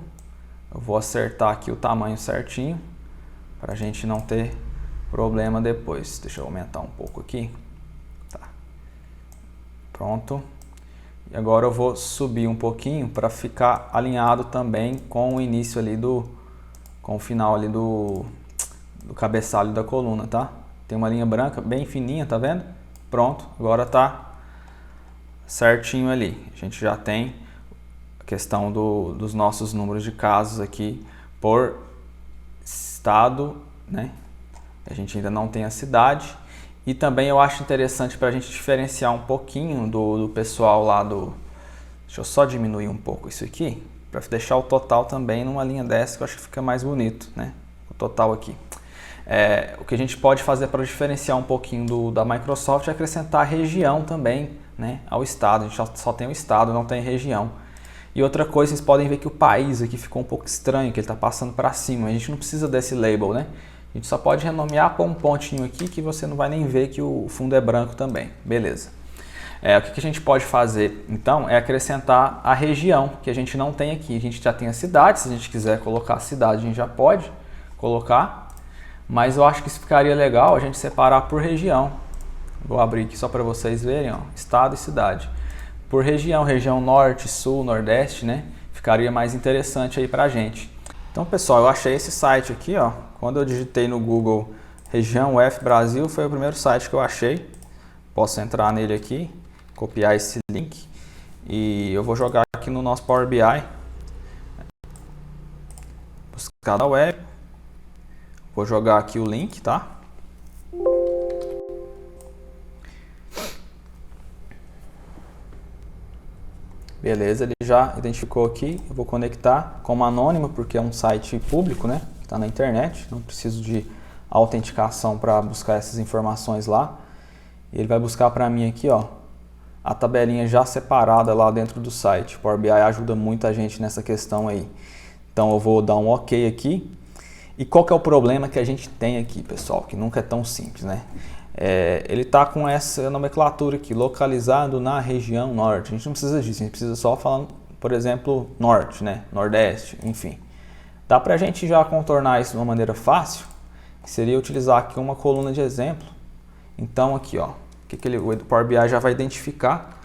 Eu vou acertar aqui o tamanho certinho para a gente não ter problema depois. Deixa eu aumentar um pouco aqui. Tá. Pronto. E agora eu vou subir um pouquinho para ficar alinhado também com o início ali com o final ali do cabeçalho da coluna, tá? Tem uma linha branca bem fininha, tá vendo? Pronto, agora tá certinho ali. A gente já tem a questão dos nossos números de casos aqui por estado, né? A gente ainda não tem a cidade. E também eu acho interessante para a gente diferenciar um pouquinho do pessoal lá Deixa eu só diminuir um pouco isso aqui, para deixar o total também numa linha dessa que eu acho que fica mais bonito, né? O total aqui. O que a gente pode fazer para diferenciar um pouquinho da Microsoft é acrescentar região também, né, ao estado. A gente só tem o estado, não tem região. E outra coisa, vocês podem ver que o país aqui ficou um pouco estranho, que ele está passando para cima. A gente não precisa desse label, né? A gente só pode renomear, pôr um pontinho aqui que você não vai nem ver que o fundo é branco também. Beleza. O que a gente pode fazer, então, é acrescentar a região, que a gente não tem aqui. A gente já tem a cidade, se a gente quiser colocar a cidade, a gente já pode colocar. Mas eu acho que isso ficaria legal a gente separar por região. Vou abrir aqui só para vocês verem, ó, estado e cidade. Por região, região norte, sul, nordeste, né? Ficaria mais interessante aí pra gente. Então, pessoal, eu achei esse site aqui, ó. Quando eu digitei no Google região UF Brasil, foi o primeiro site que eu achei. Posso entrar nele aqui, copiar esse link e eu vou jogar aqui no nosso Power BI. Buscar na web. Vou jogar aqui o link, tá? Beleza, ele já identificou aqui. Eu vou conectar como anônimo, porque é um site público, né? Está na internet, não preciso de autenticação para buscar essas informações lá. Ele vai buscar para mim aqui, ó, a tabelinha já separada lá dentro do site. O Power BI ajuda muito a gente nessa questão aí. Então eu vou dar um OK aqui. E qual que é o problema que a gente tem aqui, pessoal? Que nunca é tão simples, né? Ele está com essa nomenclatura aqui, localizado na região norte. A gente não precisa disso, a gente precisa só falar, por exemplo, norte, né? Nordeste, enfim. Dá para a gente já contornar isso de uma maneira fácil, que seria utilizar aqui uma coluna de exemplo. Então aqui, ó, o Power BI já vai identificar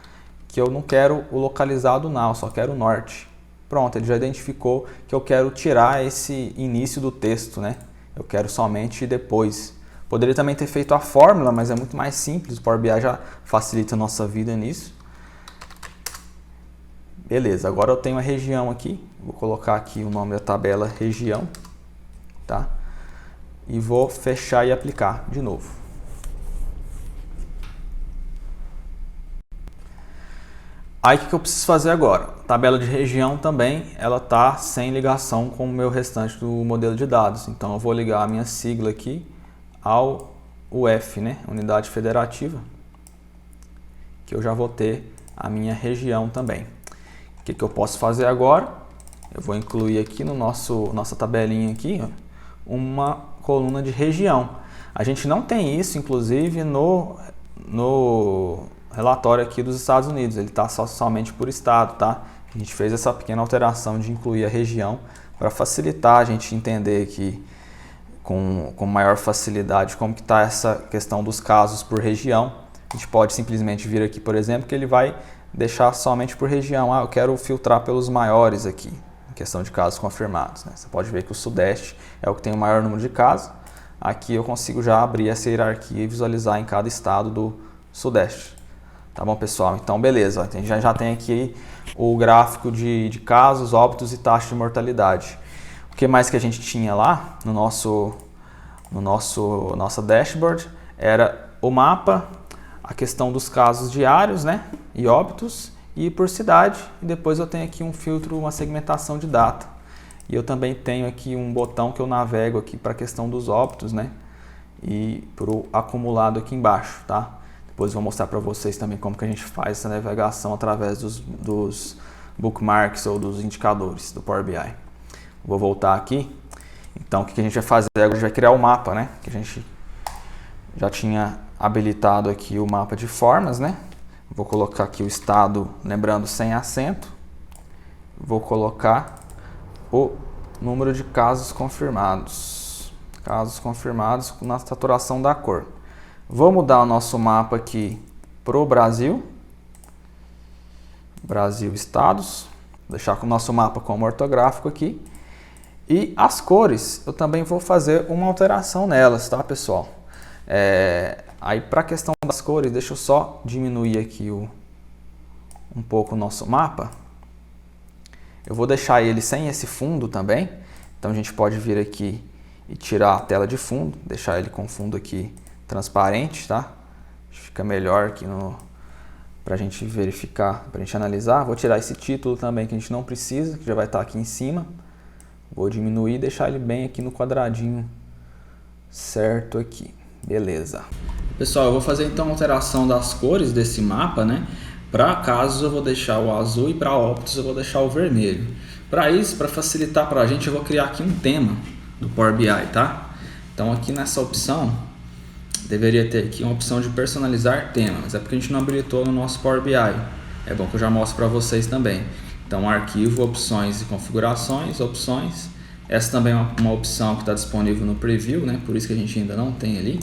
que eu não quero o localizado na, eu só quero o norte. Pronto, ele já identificou que eu quero tirar esse início do texto, né? Eu quero somente depois. Poderia também ter feito a fórmula, mas é muito mais simples. O Power BI já facilita a nossa vida nisso. Beleza, agora eu tenho a região aqui. Vou colocar aqui o nome da tabela região, tá? E vou fechar e aplicar de novo. Aí o que eu preciso fazer agora? A tabela de região também, ela está sem ligação com o meu restante do modelo de dados. Então eu vou ligar a minha sigla aqui ao UF, né? Unidade Federativa, que eu já vou ter a minha região também. O que eu posso fazer agora? Eu vou incluir aqui no nossa tabelinha aqui, ó, uma coluna de região. A gente não tem isso, inclusive, no relatório aqui dos Estados Unidos. Ele está somente por estado, tá? A gente fez essa pequena alteração de incluir a região para facilitar a gente entender aqui com maior facilidade como que está essa questão dos casos por região. A gente pode simplesmente vir aqui, por exemplo, que ele vai deixar somente por região. Eu quero filtrar pelos maiores aqui, em questão de casos confirmados, né? Você pode ver que o Sudeste é o que tem o maior número de casos. Aqui eu consigo já abrir essa hierarquia e visualizar em cada estado do Sudeste. Tá bom, pessoal? Então, beleza. A gente já tem aqui o gráfico de casos, óbitos e taxa de mortalidade. O que mais que a gente tinha lá no nossa dashboard era o mapa, a questão dos casos diários, né, e óbitos, e por cidade. E depois eu tenho aqui um filtro, uma segmentação de data. E eu também tenho aqui um botão que eu navego aqui para a questão dos óbitos, né, e para o acumulado aqui embaixo, tá? Depois eu vou mostrar para vocês também como que a gente faz essa navegação através dos bookmarks ou dos indicadores do Power BI. Vou voltar aqui. Então, o que a gente vai fazer agora? A gente vai criar o mapa, né? Que a gente já tinha habilitado aqui o mapa de formas, né? Vou colocar aqui o estado, lembrando, sem acento. Vou colocar o número de casos confirmados. Casos confirmados na saturação da cor. Vou mudar o nosso mapa aqui para o Brasil. Brasil Estados. Vou deixar com o nosso mapa como ortográfico aqui. E as cores, eu também vou fazer uma alteração nelas, tá, pessoal? Aí, para a questão das cores, deixa eu só diminuir aqui um pouco o nosso mapa. Eu vou deixar ele sem esse fundo também. Então, a gente pode vir aqui e tirar a tela de fundo, deixar ele com fundo aqui transparente, tá? Fica melhor aqui para a gente verificar, para a gente analisar. Vou tirar esse título também que a gente não precisa, que já vai estar aqui em cima. Vou diminuir e deixar ele bem aqui no quadradinho certo aqui. Beleza. Pessoal, eu vou fazer então a alteração das cores desse mapa, né? Para casos eu vou deixar o azul e para óbitos eu vou deixar o vermelho. Para isso, para facilitar para a gente, eu vou criar aqui um tema do Power BI, tá? Então aqui nessa opção, deveria ter aqui uma opção de personalizar tema, mas é porque a gente não habilitou no nosso Power BI. É bom que eu já mostro para vocês também. Então, arquivo, opções e configurações, opções. Essa também é uma opção que está disponível no preview, né? Por isso que a gente ainda não tem ali.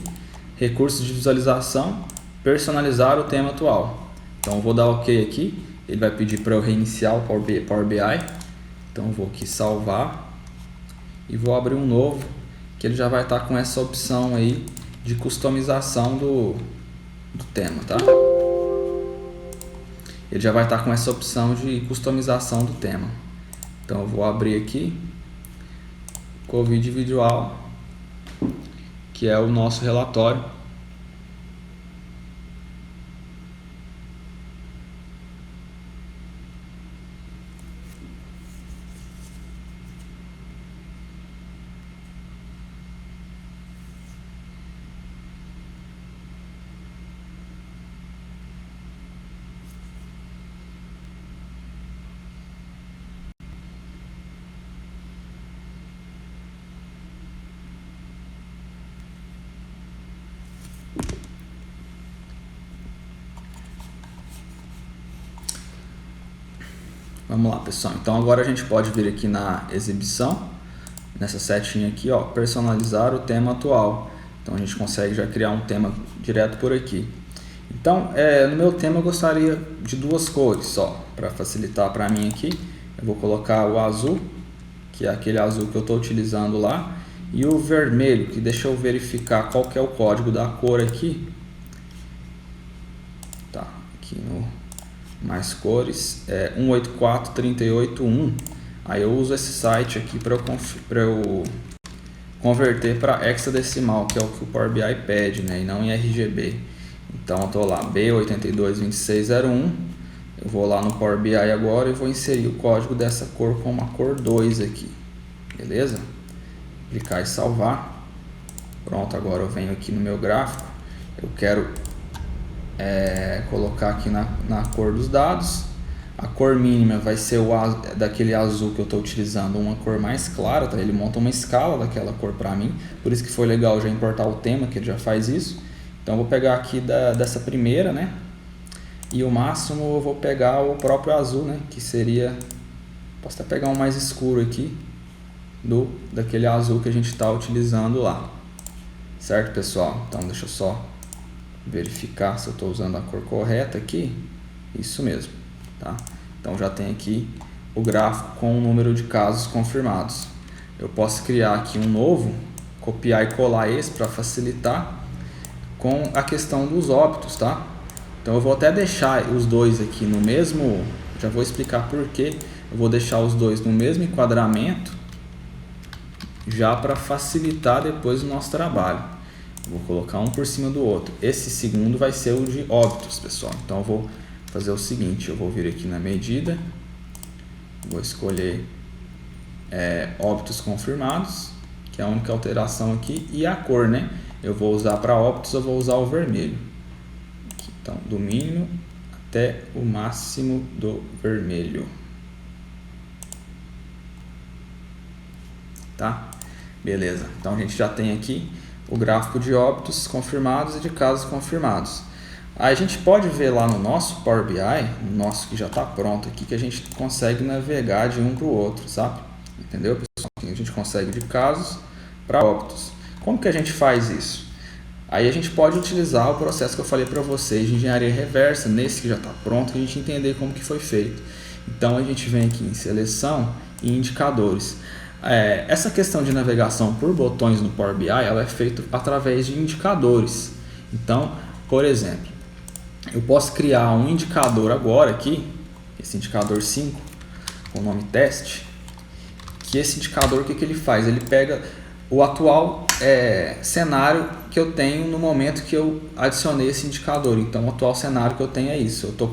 Recursos de visualização, personalizar o tema atual. Então, eu vou dar OK aqui. Ele vai pedir para eu reiniciar o Power BI. Então, eu vou aqui salvar. e vou abrir um novo, que ele já vai estar com essa opção aí de customização do tema, tá? Ele já vai estar com essa opção de customização do tema. Então eu vou abrir aqui Covid Individual, que é o nosso relatório. Vamos lá, pessoal. Então agora a gente pode vir aqui na exibição, nessa setinha aqui, ó, personalizar o tema atual. Então a gente consegue já criar um tema direto por aqui. Então, no meu tema eu gostaria de duas cores só, para facilitar para mim aqui. Eu vou colocar o azul, que é aquele azul que eu estou utilizando lá, e o vermelho, que deixa eu verificar qual que é o código da cor aqui. Tá, aqui no mais cores, 184381. Aí eu uso esse site aqui para eu converter para hexadecimal, que é o que o Power BI pede, né, e não em RGB. Então eu estou lá, B822601, eu vou lá no Power BI agora e vou inserir o código dessa cor como a cor 2 aqui, beleza? Clicar e salvar. Pronto, agora eu venho aqui no meu gráfico, eu quero colocar aqui na cor dos dados. A cor mínima vai ser daquele azul que eu estou utilizando, uma cor mais clara, tá? Ele monta uma escala daquela cor para mim, por isso que foi legal já importar o tema, que ele já faz isso. Então eu vou pegar aqui dessa primeira, né? E o máximo eu vou pegar o próprio azul, né? Que seria, posso até pegar um mais escuro aqui, daquele azul que a gente está utilizando lá. Certo, pessoal? Então deixa eu só verificar se eu estou usando a cor correta aqui. Isso mesmo, tá? Então já tem aqui o gráfico com o número de casos confirmados. Eu posso criar aqui um novo, copiar e colar esse para facilitar com a questão dos óbitos, tá? Então eu vou até deixar os dois aqui no mesmo, já vou explicar por que eu vou deixar os dois no mesmo enquadramento, já para facilitar depois o nosso trabalho. Vou colocar um por cima do outro. Esse segundo vai ser o de óbitos, pessoal. Então eu vou fazer o seguinte, eu vou vir aqui na medida, vou escolher óbitos confirmados, que é a única alteração aqui, e a cor, né? Eu vou usar para óbitos, eu vou usar o vermelho. Aqui, então, do mínimo até o máximo do vermelho. Tá? Beleza. Então a gente já tem aqui o gráfico de óbitos confirmados e de casos confirmados. Aí a gente pode ver lá no nosso Power BI, no nosso que já está pronto aqui, que a gente consegue navegar de um para o outro, sabe? Entendeu, pessoal? A gente consegue de casos para óbitos. Como que a gente faz isso? Aí a gente pode utilizar o processo que eu falei para vocês de engenharia reversa, nesse que já está pronto, a gente entender como que foi feito. Então a gente vem aqui em seleção e indicadores. Essa questão de navegação por botões no Power BI, ela é feita através de indicadores. Então, por exemplo, eu posso criar um indicador agora aqui, esse indicador 5, com o nome teste, que esse indicador, o que ele faz? Ele pega o atual cenário que eu tenho no momento que eu adicionei esse indicador. Então o atual cenário que eu tenho é isso, eu estou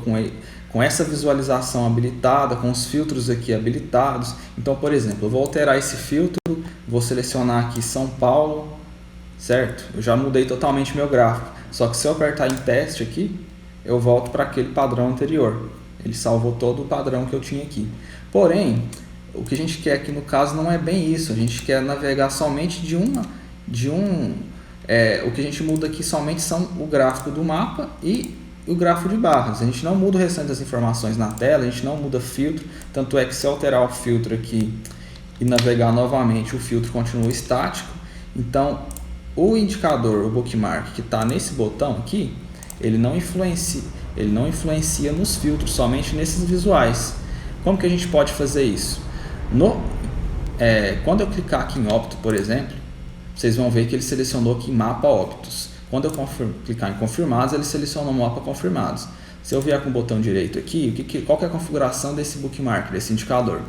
com essa visualização habilitada, com os filtros aqui habilitados. Então, por exemplo, eu vou alterar esse filtro, vou selecionar aqui São Paulo, certo? Eu já mudei totalmente meu gráfico, só que se eu apertar em teste aqui, eu volto para aquele padrão anterior. Ele salvou todo o padrão que eu tinha aqui. Porém, o que a gente quer aqui no caso não é bem isso. A gente quer navegar somente o que a gente muda aqui somente são o gráfico do mapa e o gráfico de barras. A gente não muda o restante das informações na tela, a gente não muda filtro. Tanto é que se eu alterar o filtro aqui e navegar novamente, o filtro continua estático. Então, o indicador, o bookmark que está nesse botão aqui, ele não influencia nos filtros, somente nesses visuais. Como que a gente pode fazer isso? quando eu clicar aqui em óbito, por exemplo, vocês vão ver que ele selecionou aqui mapa óbitos. Quando eu clicar em confirmados, ele selecionou o mapa confirmados. Se eu vier com o botão direito aqui, qual que é a configuração desse bookmark, desse indicador?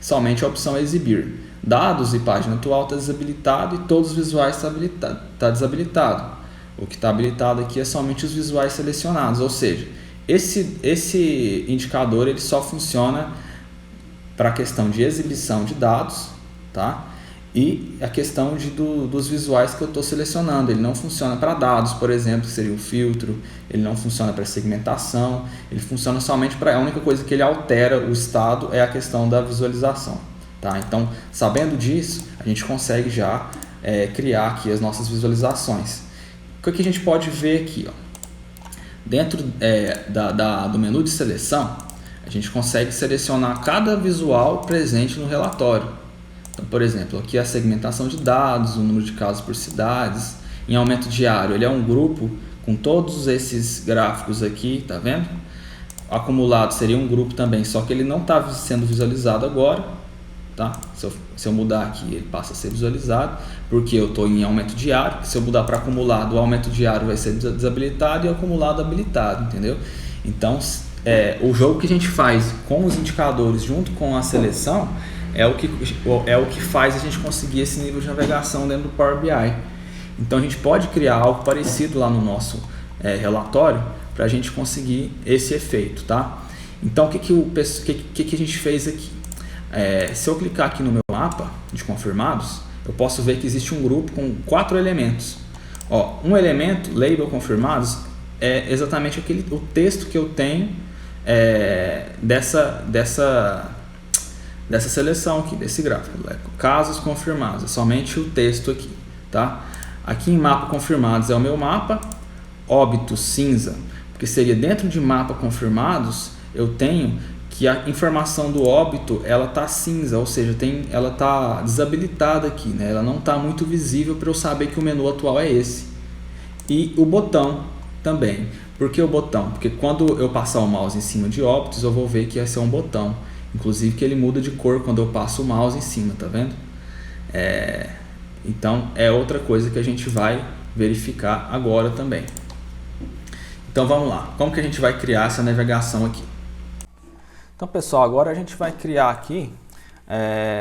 Somente a opção exibir. Dados e página atual está desabilitado e todos os visuais está desabilitado. O que está habilitado aqui é somente os visuais selecionados, ou seja, esse indicador ele só funciona para a questão de exibição de dados, tá? E a questão dos visuais que eu estou selecionando. Ele não funciona para dados, por exemplo, que seria o filtro, ele não funciona para segmentação, ele funciona somente para... A única coisa que ele altera o estado é a questão da visualização. Tá? Então, sabendo disso, a gente consegue já criar aqui as nossas visualizações. O que a gente pode ver aqui? Ó? Dentro do menu de seleção, a gente consegue selecionar cada visual presente no relatório. Então, por exemplo, aqui a segmentação de dados, o número de casos por cidades. Em aumento diário, ele é um grupo com todos esses gráficos aqui, tá vendo? Acumulado seria um grupo também, só que ele não está sendo visualizado agora, tá? Se eu mudar aqui, ele passa a ser visualizado, porque eu estou em aumento diário. Se eu mudar para acumulado, o aumento diário vai ser desabilitado e o acumulado habilitado, entendeu? Então, o jogo que a gente faz com os indicadores junto com a seleção é o que faz a gente conseguir esse nível de navegação dentro do Power BI. Então a gente pode criar algo parecido lá no nosso relatório para a gente conseguir esse efeito, tá? Então o que a gente fez aqui? Se eu clicar aqui no meu mapa de confirmados, eu posso ver que existe um grupo com 4 elementos. Ó, um elemento, label confirmados, é exatamente o texto que eu tenho dessa seleção aqui, desse gráfico. Casos confirmados, é somente o texto aqui, tá? Aqui em mapa confirmados é o meu mapa, óbito cinza, porque seria dentro de mapa confirmados, eu tenho que a informação do óbito, ela tá cinza, ou seja, ela tá desabilitada aqui, né? Ela não tá muito visível para eu saber que o menu atual é esse. E o botão também. Por que o botão? Porque quando eu passar o mouse em cima de óbitos, eu vou ver que esse é um botão. Inclusive que ele muda de cor quando eu passo o mouse em cima, tá vendo? Então é outra coisa que a gente vai verificar agora também. Então vamos lá, como que a gente vai criar essa navegação aqui? Então pessoal, agora a gente vai criar aqui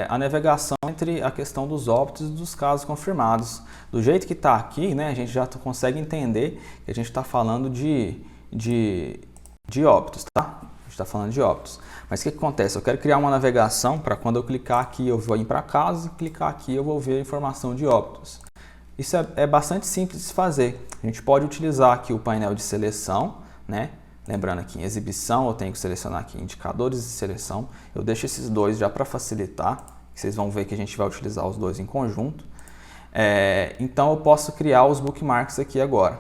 a navegação entre a questão dos óbitos e dos casos confirmados. Do jeito que está aqui, né, a gente já consegue entender que a gente está falando de óbitos, tá? A gente está falando de óbitos. Mas o que acontece? Eu quero criar uma navegação para quando eu clicar aqui eu vou ir para casa, clicar aqui eu vou ver a informação de óbitos. Isso é bastante simples de se fazer. A gente pode utilizar aqui o painel de seleção, né? Lembrando aqui em exibição eu tenho que selecionar aqui indicadores de seleção. Eu deixo esses dois já para facilitar. Vocês vão ver que a gente vai utilizar os dois em conjunto. Então eu posso criar os bookmarks aqui agora.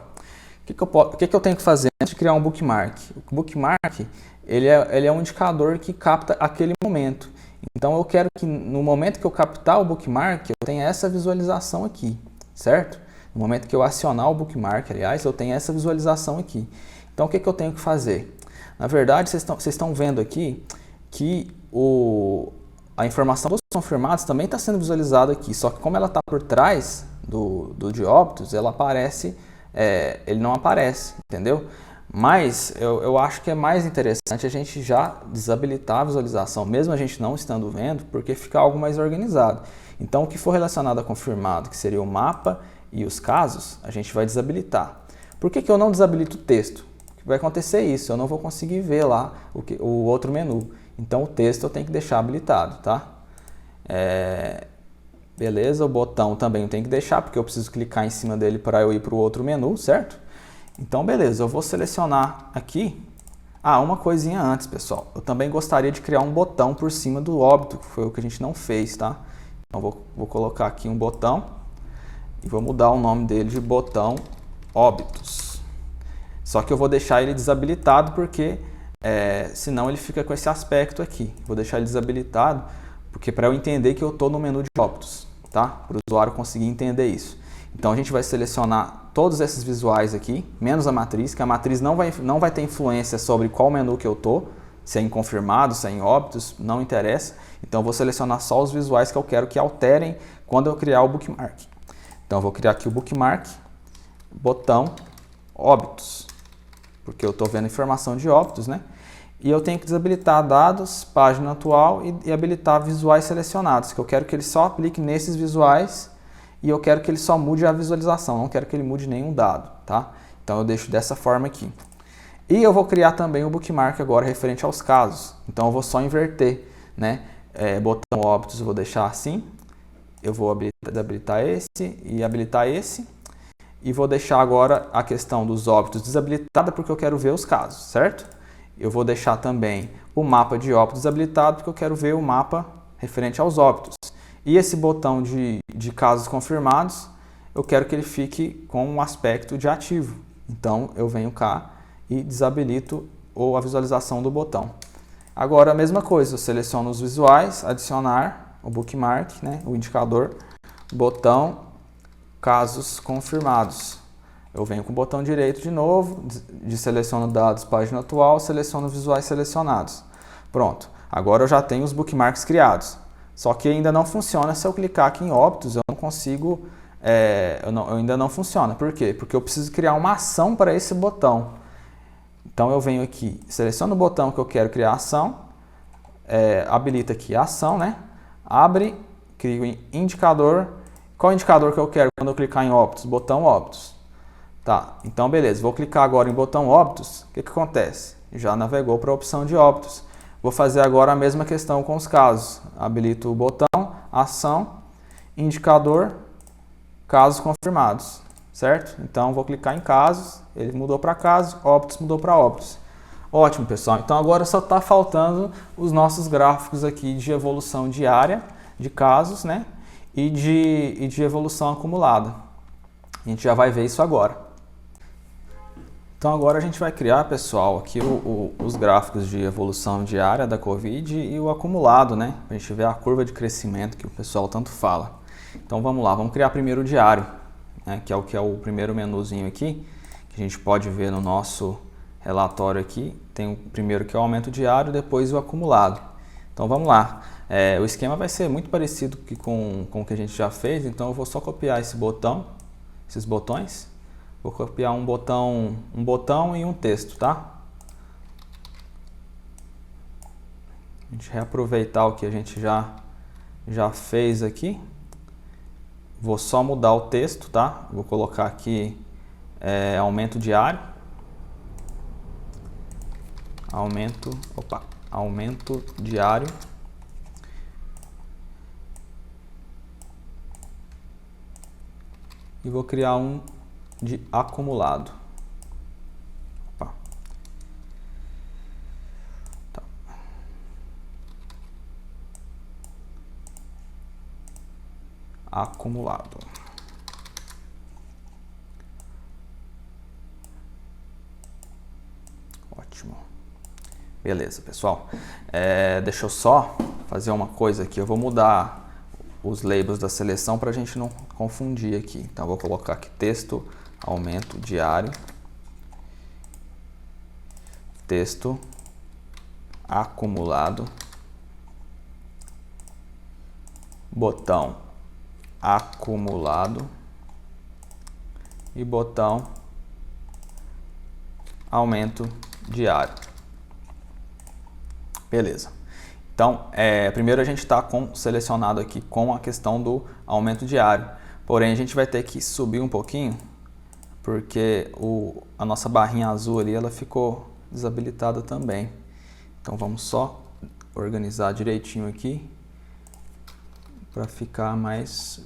O que eu tenho que fazer antes de criar um bookmark? O bookmark ele é um indicador que capta aquele momento. Então eu quero que no momento que eu captar o bookmark, eu tenha essa visualização aqui, certo? No momento que eu acionar o bookmark, aliás, eu tenho essa visualização aqui. Então o que eu tenho que fazer? Na verdade, vocês estão vendo aqui que a informação dos confirmados também está sendo visualizada aqui, só que como ela está por trás do de óbitos, ela aparece, ele não aparece, entendeu? Mas eu acho que é mais interessante a gente já desabilitar a visualização, mesmo a gente não estando vendo, porque fica algo mais organizado. Então o que for relacionado a confirmado, que seria o mapa e os casos, a gente vai desabilitar. Por que eu não desabilito o texto? Vai acontecer isso, eu não vou conseguir ver lá o outro menu. Então o texto eu tenho que deixar habilitado, tá? Beleza, o botão também eu tenho que deixar, porque eu preciso clicar em cima dele para eu ir para o outro menu, certo? Então beleza, eu vou selecionar aqui. Uma coisinha antes, pessoal. Eu também gostaria de criar um botão por cima do óbito, que foi o que a gente não fez, tá? Então vou colocar aqui um botão e vou mudar o nome dele de botão óbitos. Só que eu vou deixar ele desabilitado porque senão ele fica com esse aspecto aqui. Vou deixar ele desabilitado porque para eu entender que eu estou no menu de óbitos, tá? Para o usuário conseguir entender isso. Então a gente vai selecionar todos esses visuais aqui, menos a matriz, que a matriz não vai ter influência sobre qual menu que eu estou, se é em confirmados, se é em óbitos, não interessa. Então eu vou selecionar só os visuais que eu quero que alterem quando eu criar o bookmark. Então eu vou criar aqui o bookmark, botão óbitos, porque eu estou vendo informação de óbitos, né? E eu tenho que desabilitar dados, página atual e habilitar visuais selecionados, que eu quero que ele só aplique nesses visuais e eu quero que ele só mude a visualização, não quero que ele mude nenhum dado, tá? Então eu deixo dessa forma aqui. E eu vou criar também o bookmark agora referente aos casos. Então eu vou só inverter, né? Botão óbitos eu vou deixar assim. Eu vou habilitar esse e habilitar esse. E vou deixar agora a questão dos óbitos desabilitada porque eu quero ver os casos, certo? Eu vou deixar também o mapa de óbitos desabilitado porque eu quero ver o mapa referente aos óbitos. E esse botão de casos confirmados, eu quero que ele fique com um aspecto de ativo. Então eu venho cá e desabilito a visualização do botão. Agora a mesma coisa, eu seleciono os visuais, adicionar o bookmark, né, o indicador, botão, casos confirmados. Eu venho com o botão direito de novo, seleciono dados, página atual, seleciono visuais selecionados. Pronto, agora eu já tenho os bookmarks criados. Só que ainda não funciona se eu clicar aqui em óbitos, eu não consigo, ainda não funciona. Por quê? Porque eu preciso criar uma ação para esse botão. Então eu venho aqui, seleciono o botão que eu quero criar ação, habilita aqui a ação, né? Abre, crio em indicador. Qual indicador que eu quero quando eu clicar em óbitos? Botão óbitos. Tá, então beleza, vou clicar agora em botão óbitos, o que acontece? Já navegou para a opção de óbitos. Vou fazer agora a mesma questão com os casos. Habilito o botão, ação, indicador, casos confirmados, certo? Então vou clicar em casos, ele mudou para casos, óbitos mudou para óbitos. Ótimo, pessoal, então agora só está faltando os nossos gráficos aqui de evolução diária, de casos, né? E de evolução acumulada. A gente já vai ver isso agora. Então agora a gente vai criar, pessoal, aqui os gráficos de evolução diária da Covid e o acumulado, né? Para a gente ver a curva de crescimento que o pessoal tanto fala. Então vamos lá, vamos criar primeiro o diário, né? Que é o primeiro menuzinho aqui, que a gente pode ver no nosso relatório aqui. Tem o primeiro que é o aumento diário, depois o acumulado. Então vamos lá. O esquema vai ser muito parecido com o que a gente já fez, então eu vou só copiar esses botões. Vou copiar um botão e um texto, tá? A gente reaproveitar o que a gente já fez aqui. Vou só mudar o texto, tá? Vou colocar aqui aumento diário. Aumento diário. E vou criar um de acumulado. Tá. Acumulado. Ótimo. Beleza, pessoal. Deixa eu só fazer uma coisa aqui. Eu vou mudar os labels da seleção para a gente não confundir aqui. Então, eu vou colocar aqui texto, aumento diário, texto, acumulado, botão acumulado e botão aumento diário. Beleza. Então, primeiro a gente está selecionado aqui com a questão do aumento diário. Porém, a gente vai ter que subir um pouquinho, porque a nossa barrinha azul ali, ela ficou desabilitada também. Então, vamos só organizar direitinho aqui, para ficar mais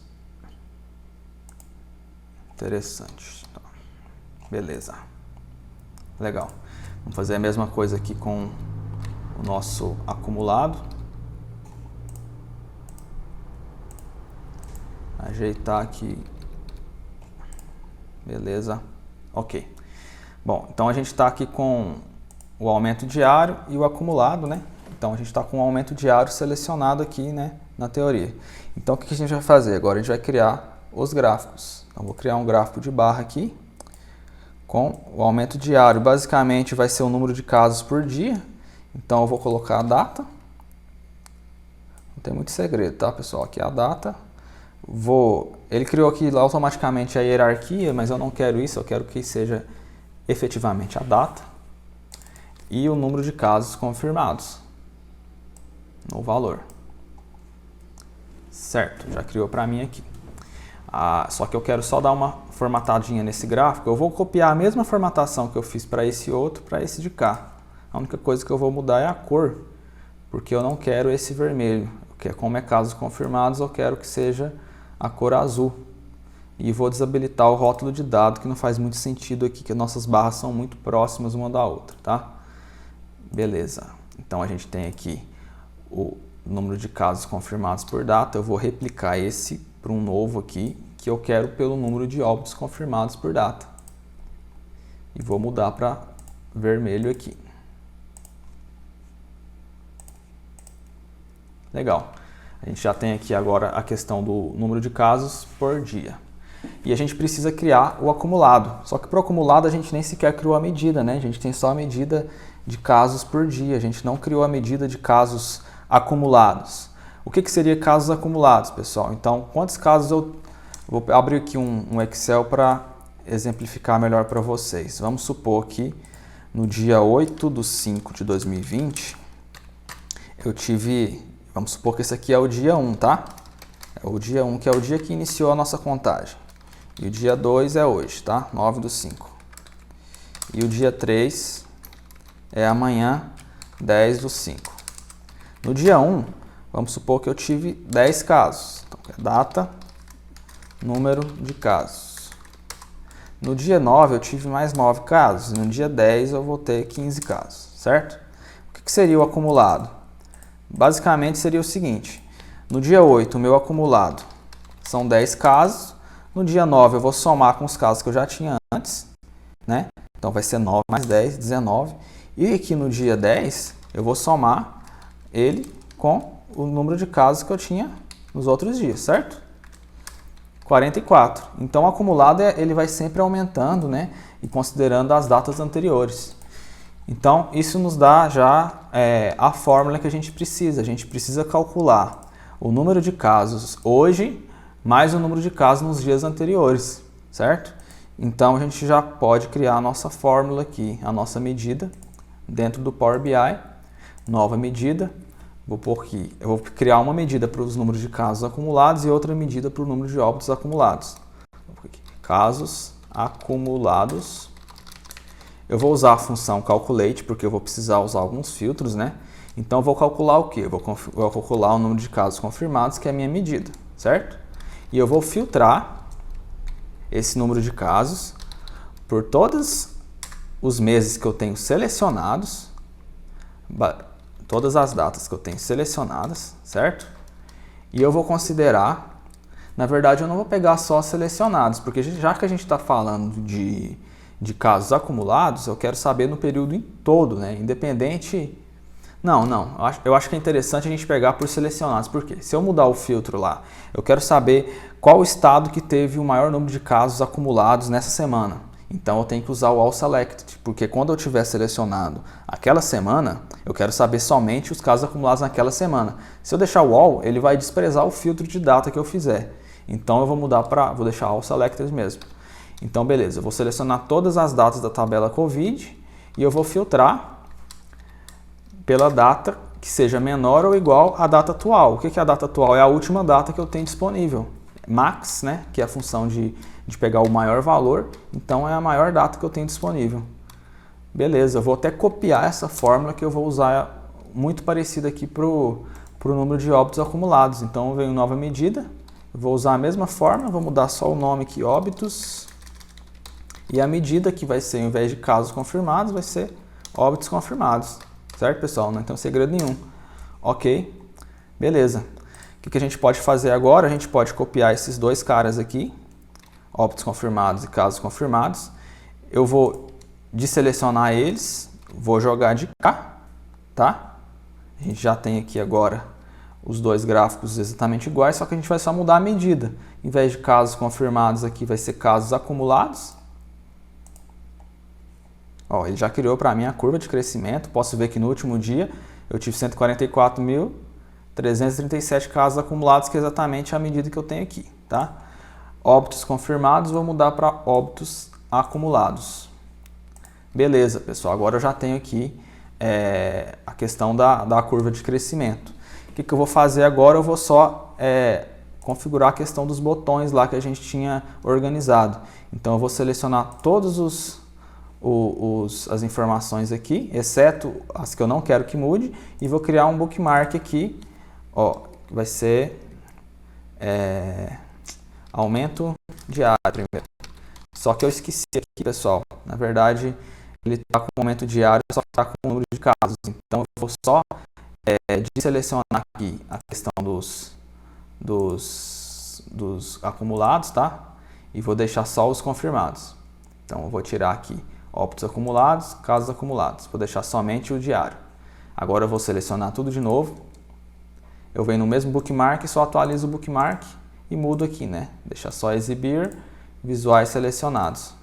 interessante. Então, beleza. Legal. Vamos fazer a mesma coisa aqui com o nosso acumulado. Ajeitar aqui. Beleza. Ok. Bom, então a gente está aqui com o aumento diário e o acumulado, né? Então a gente está com o aumento diário selecionado aqui, né, na teoria. Então o que a gente vai fazer? Agora a gente vai criar os gráficos. Então vou criar um gráfico de barra aqui com o aumento diário. Basicamente vai ser o número de casos por dia. Então eu vou colocar a data. Não tem muito segredo, tá, pessoal? Aqui é a data. Ele criou aqui automaticamente a hierarquia, mas eu não quero isso, eu quero que seja efetivamente a data e o número de casos confirmados no valor. Certo, já criou para mim aqui. Só que eu quero só dar uma formatadinha nesse gráfico. Eu vou copiar a mesma formatação que eu fiz para esse outro, para esse de cá. A única coisa que eu vou mudar é a cor, porque eu não quero esse vermelho. Como é casos confirmados, eu quero que seja a cor azul. E vou desabilitar o rótulo de dado, que não faz muito sentido aqui, que nossas barras são muito próximas uma da outra, tá? Beleza. Então a gente tem aqui o número de casos confirmados por data. Eu vou replicar esse para um novo aqui, que eu quero pelo número de óbitos confirmados por data. E vou mudar para vermelho aqui. Legal. A gente já tem aqui agora a questão do número de casos por dia. E a gente precisa criar o acumulado. Só que para o acumulado a gente nem sequer criou a medida, né? A gente tem só a medida de casos por dia. A gente não criou a medida de casos acumulados. O que seria casos acumulados, pessoal? Então, quantos casos eu vou abrir aqui um Excel para exemplificar melhor para vocês. Vamos supor que no dia 8/5/2020 eu tive... Vamos supor que esse aqui é o dia 1, tá? É o dia 1, que é o dia que iniciou a nossa contagem. E o dia 2 é hoje, tá? 9/5. E o dia 3 é amanhã, 10/5. No dia 1, vamos supor que eu tive 10 casos. Então, é data, número de casos. No dia 9, eu tive mais 9 casos. No dia 10, eu vou ter 15 casos, certo? O que seria o acumulado? Basicamente seria o seguinte: no dia 8, o meu acumulado são 10 casos. No dia 9, eu vou somar com os casos que eu já tinha antes, né? Então vai ser 9 mais 10, 19. E aqui no dia 10, eu vou somar ele com o número de casos que eu tinha nos outros dias, certo? 44. Então o acumulado ele vai sempre aumentando, né? E considerando as datas anteriores. Então, isso nos dá já a fórmula que a gente precisa. A gente precisa calcular o número de casos hoje mais o número de casos nos dias anteriores, certo? Então, a gente já pode criar a nossa fórmula aqui, a nossa medida, dentro do Power BI. Nova medida. Vou pôr aqui, eu vou criar uma medida para os números de casos acumulados e outra medida para o número de óbitos acumulados. Vou pôr aqui, casos acumulados. Eu vou usar a função calculate, porque eu vou precisar usar alguns filtros, né? Então, eu vou calcular o quê? Eu vou calcular o número de casos confirmados, que é a minha medida, certo? E eu vou filtrar esse número de casos por todos os meses que eu tenho selecionados, todas as datas que eu tenho selecionadas, certo? E eu vou considerar, na verdade, eu não vou pegar só selecionados, porque já que a gente está falando de casos acumulados, eu quero saber no período em todo, né? Independente... Não. Eu acho que é interessante a gente pegar por selecionados. Por quê? Se eu mudar o filtro lá, eu quero saber qual estado que teve o maior número de casos acumulados nessa semana. Então, eu tenho que usar o All Selected, porque quando eu tiver selecionado aquela semana, eu quero saber somente os casos acumulados naquela semana. Se eu deixar o All, ele vai desprezar o filtro de data que eu fizer. Então, eu vou mudar vou deixar All Selected mesmo. Então, beleza, eu vou selecionar todas as datas da tabela COVID e eu vou filtrar pela data que seja menor ou igual à data atual. O que é a data atual? É a última data que eu tenho disponível. Max, né, que é a função de pegar o maior valor, então é a maior data que eu tenho disponível. Beleza, eu vou até copiar essa fórmula que eu vou usar muito parecida aqui para o número de óbitos acumulados. Então, eu venho nova medida, eu vou usar a mesma fórmula, vou mudar só o nome aqui, óbitos. E a medida que vai ser, ao invés de casos confirmados, vai ser óbitos confirmados. Certo, pessoal? Não tem segredo nenhum. Ok? Beleza. O que a gente pode fazer agora? A gente pode copiar esses dois caras aqui, óbitos confirmados e casos confirmados. Eu vou desselecionar eles, vou jogar de cá, tá? A gente já tem aqui agora os dois gráficos exatamente iguais, só que a gente vai só mudar a medida. Em vez de casos confirmados aqui, vai ser casos acumulados. Ó, ele já criou para mim a curva de crescimento. Posso ver que no último dia eu tive 144.337 casos acumulados, que é exatamente a medida que eu tenho aqui, tá? Óbitos confirmados, vou mudar para óbitos acumulados. Beleza, pessoal, agora eu já tenho aqui a questão da curva de crescimento. O que eu vou fazer agora? Eu vou só configurar a questão dos botões lá que a gente tinha organizado. Então eu vou selecionar todos as informações aqui, exceto as que eu não quero que mude, e vou criar um bookmark aqui, ó, que vai ser aumento diário primeiro. Só que eu esqueci aqui, pessoal, na verdade ele está com aumento diário, só que está com o número de casos, então eu vou só deselecionar aqui a questão dos acumulados, tá? E vou deixar só os confirmados. Então eu vou tirar aqui óbitos acumulados, casos acumulados. Vou deixar somente o diário. Agora eu vou selecionar tudo de novo. Eu venho no mesmo bookmark, só atualizo o bookmark e mudo aqui, né? Deixar só exibir, visuais selecionados.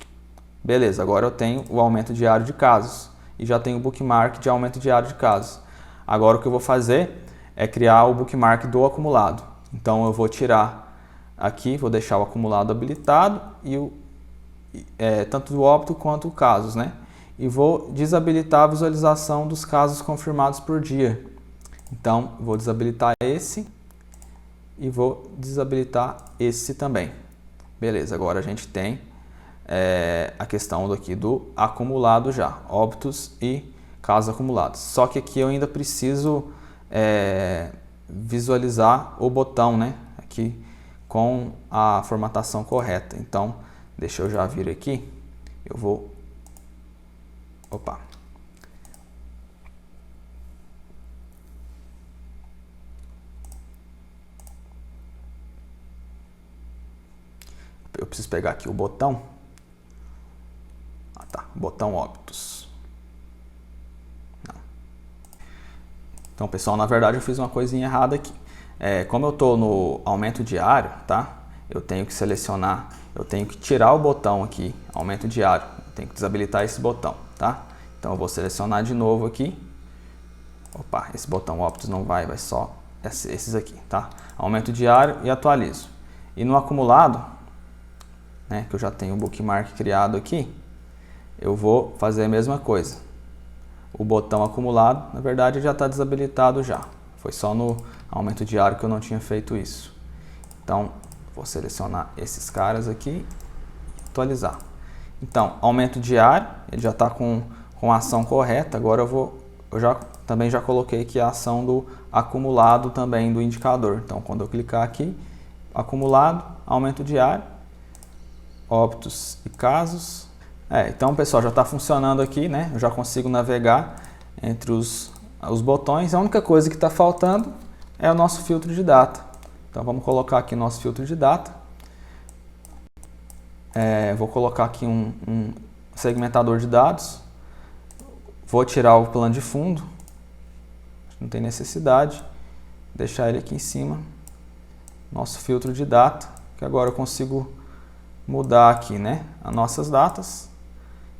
Beleza, agora eu tenho o aumento diário de casos e já tenho o bookmark de aumento diário de casos. Agora o que eu vou fazer é criar o bookmark do acumulado. Então eu vou tirar aqui, vou deixar o acumulado habilitado e tanto do óbito quanto casos, né? E vou desabilitar a visualização dos casos confirmados por dia. Então vou desabilitar esse e vou desabilitar esse também. Beleza, agora a gente tem a questão aqui do acumulado já, óbitos e casos acumulados. Só que aqui eu ainda preciso visualizar o botão, né? Aqui com a formatação correta. Então, deixa eu já vir aqui. Eu vou... Opa! Eu preciso pegar aqui o botão. Ah, tá. Botão óbitos. Não. Então, pessoal, na verdade eu fiz uma coisinha errada aqui. Como eu estou no aumento diário, tá? Eu tenho que selecionar, eu tenho que tirar o botão aqui, aumento diário. Eu tenho que desabilitar esse botão, tá? Então eu vou selecionar de novo aqui. Opa, esse botão óbitos não vai só esses aqui, tá? Aumento diário e atualizo. E no acumulado, né, que eu já tenho o bookmark criado aqui, eu vou fazer a mesma coisa. O botão acumulado, na verdade, já está desabilitado já. Foi só no aumento diário que eu não tinha feito isso. Então, vou selecionar esses caras aqui e atualizar. Então, aumento diário, ele já está com a ação correta. Agora eu também já coloquei aqui a ação do acumulado também do indicador. Então, quando eu clicar aqui, acumulado, aumento diário, óbitos e casos. Então, pessoal, já está funcionando aqui, né? Eu já consigo navegar entre os botões. A única coisa que está faltando é o nosso filtro de data. Então, vamos colocar aqui nosso filtro de data. Vou colocar aqui um segmentador de dados. Vou tirar o plano de fundo. Não tem necessidade. Deixar ele aqui em cima. Nosso filtro de data. Que agora eu consigo mudar aqui, né, as nossas datas.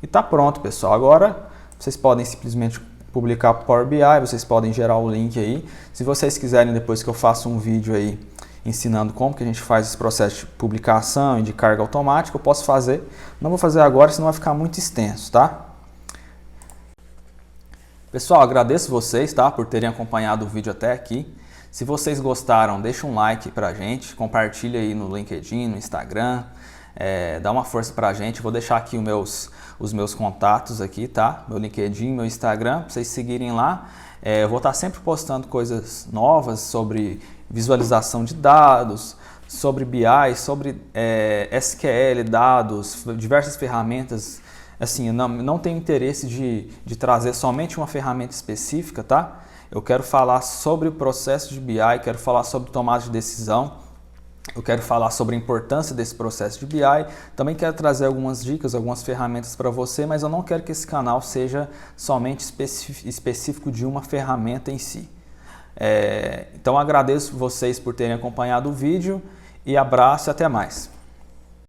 E tá pronto, pessoal. Agora vocês podem simplesmente publicar para o Power BI, vocês podem gerar o link aí. Se vocês quiserem, depois que eu faço um vídeo aí ensinando como que a gente faz esse processo de publicação e de carga automática, eu posso fazer. Não vou fazer agora, senão vai ficar muito extenso, tá? Pessoal, agradeço vocês, tá, por terem acompanhado o vídeo até aqui. Se vocês gostaram, deixa um like pra gente, compartilha aí no LinkedIn, no Instagram. Dá uma força pra gente. Vou deixar aqui os meus contatos aqui, tá? Meu LinkedIn, meu Instagram, pra vocês seguirem lá. Eu vou estar sempre postando coisas novas sobre visualização de dados, sobre BI, sobre SQL, dados, diversas ferramentas. Assim, não tenho interesse de trazer somente uma ferramenta específica, tá? Eu quero falar sobre o processo de BI, quero falar sobre tomada de decisão. Eu quero falar sobre a importância desse processo de BI, também quero trazer algumas dicas, algumas ferramentas para você, mas eu não quero que esse canal seja somente específico de uma ferramenta em si. Então agradeço vocês por terem acompanhado o vídeo e abraço e até mais.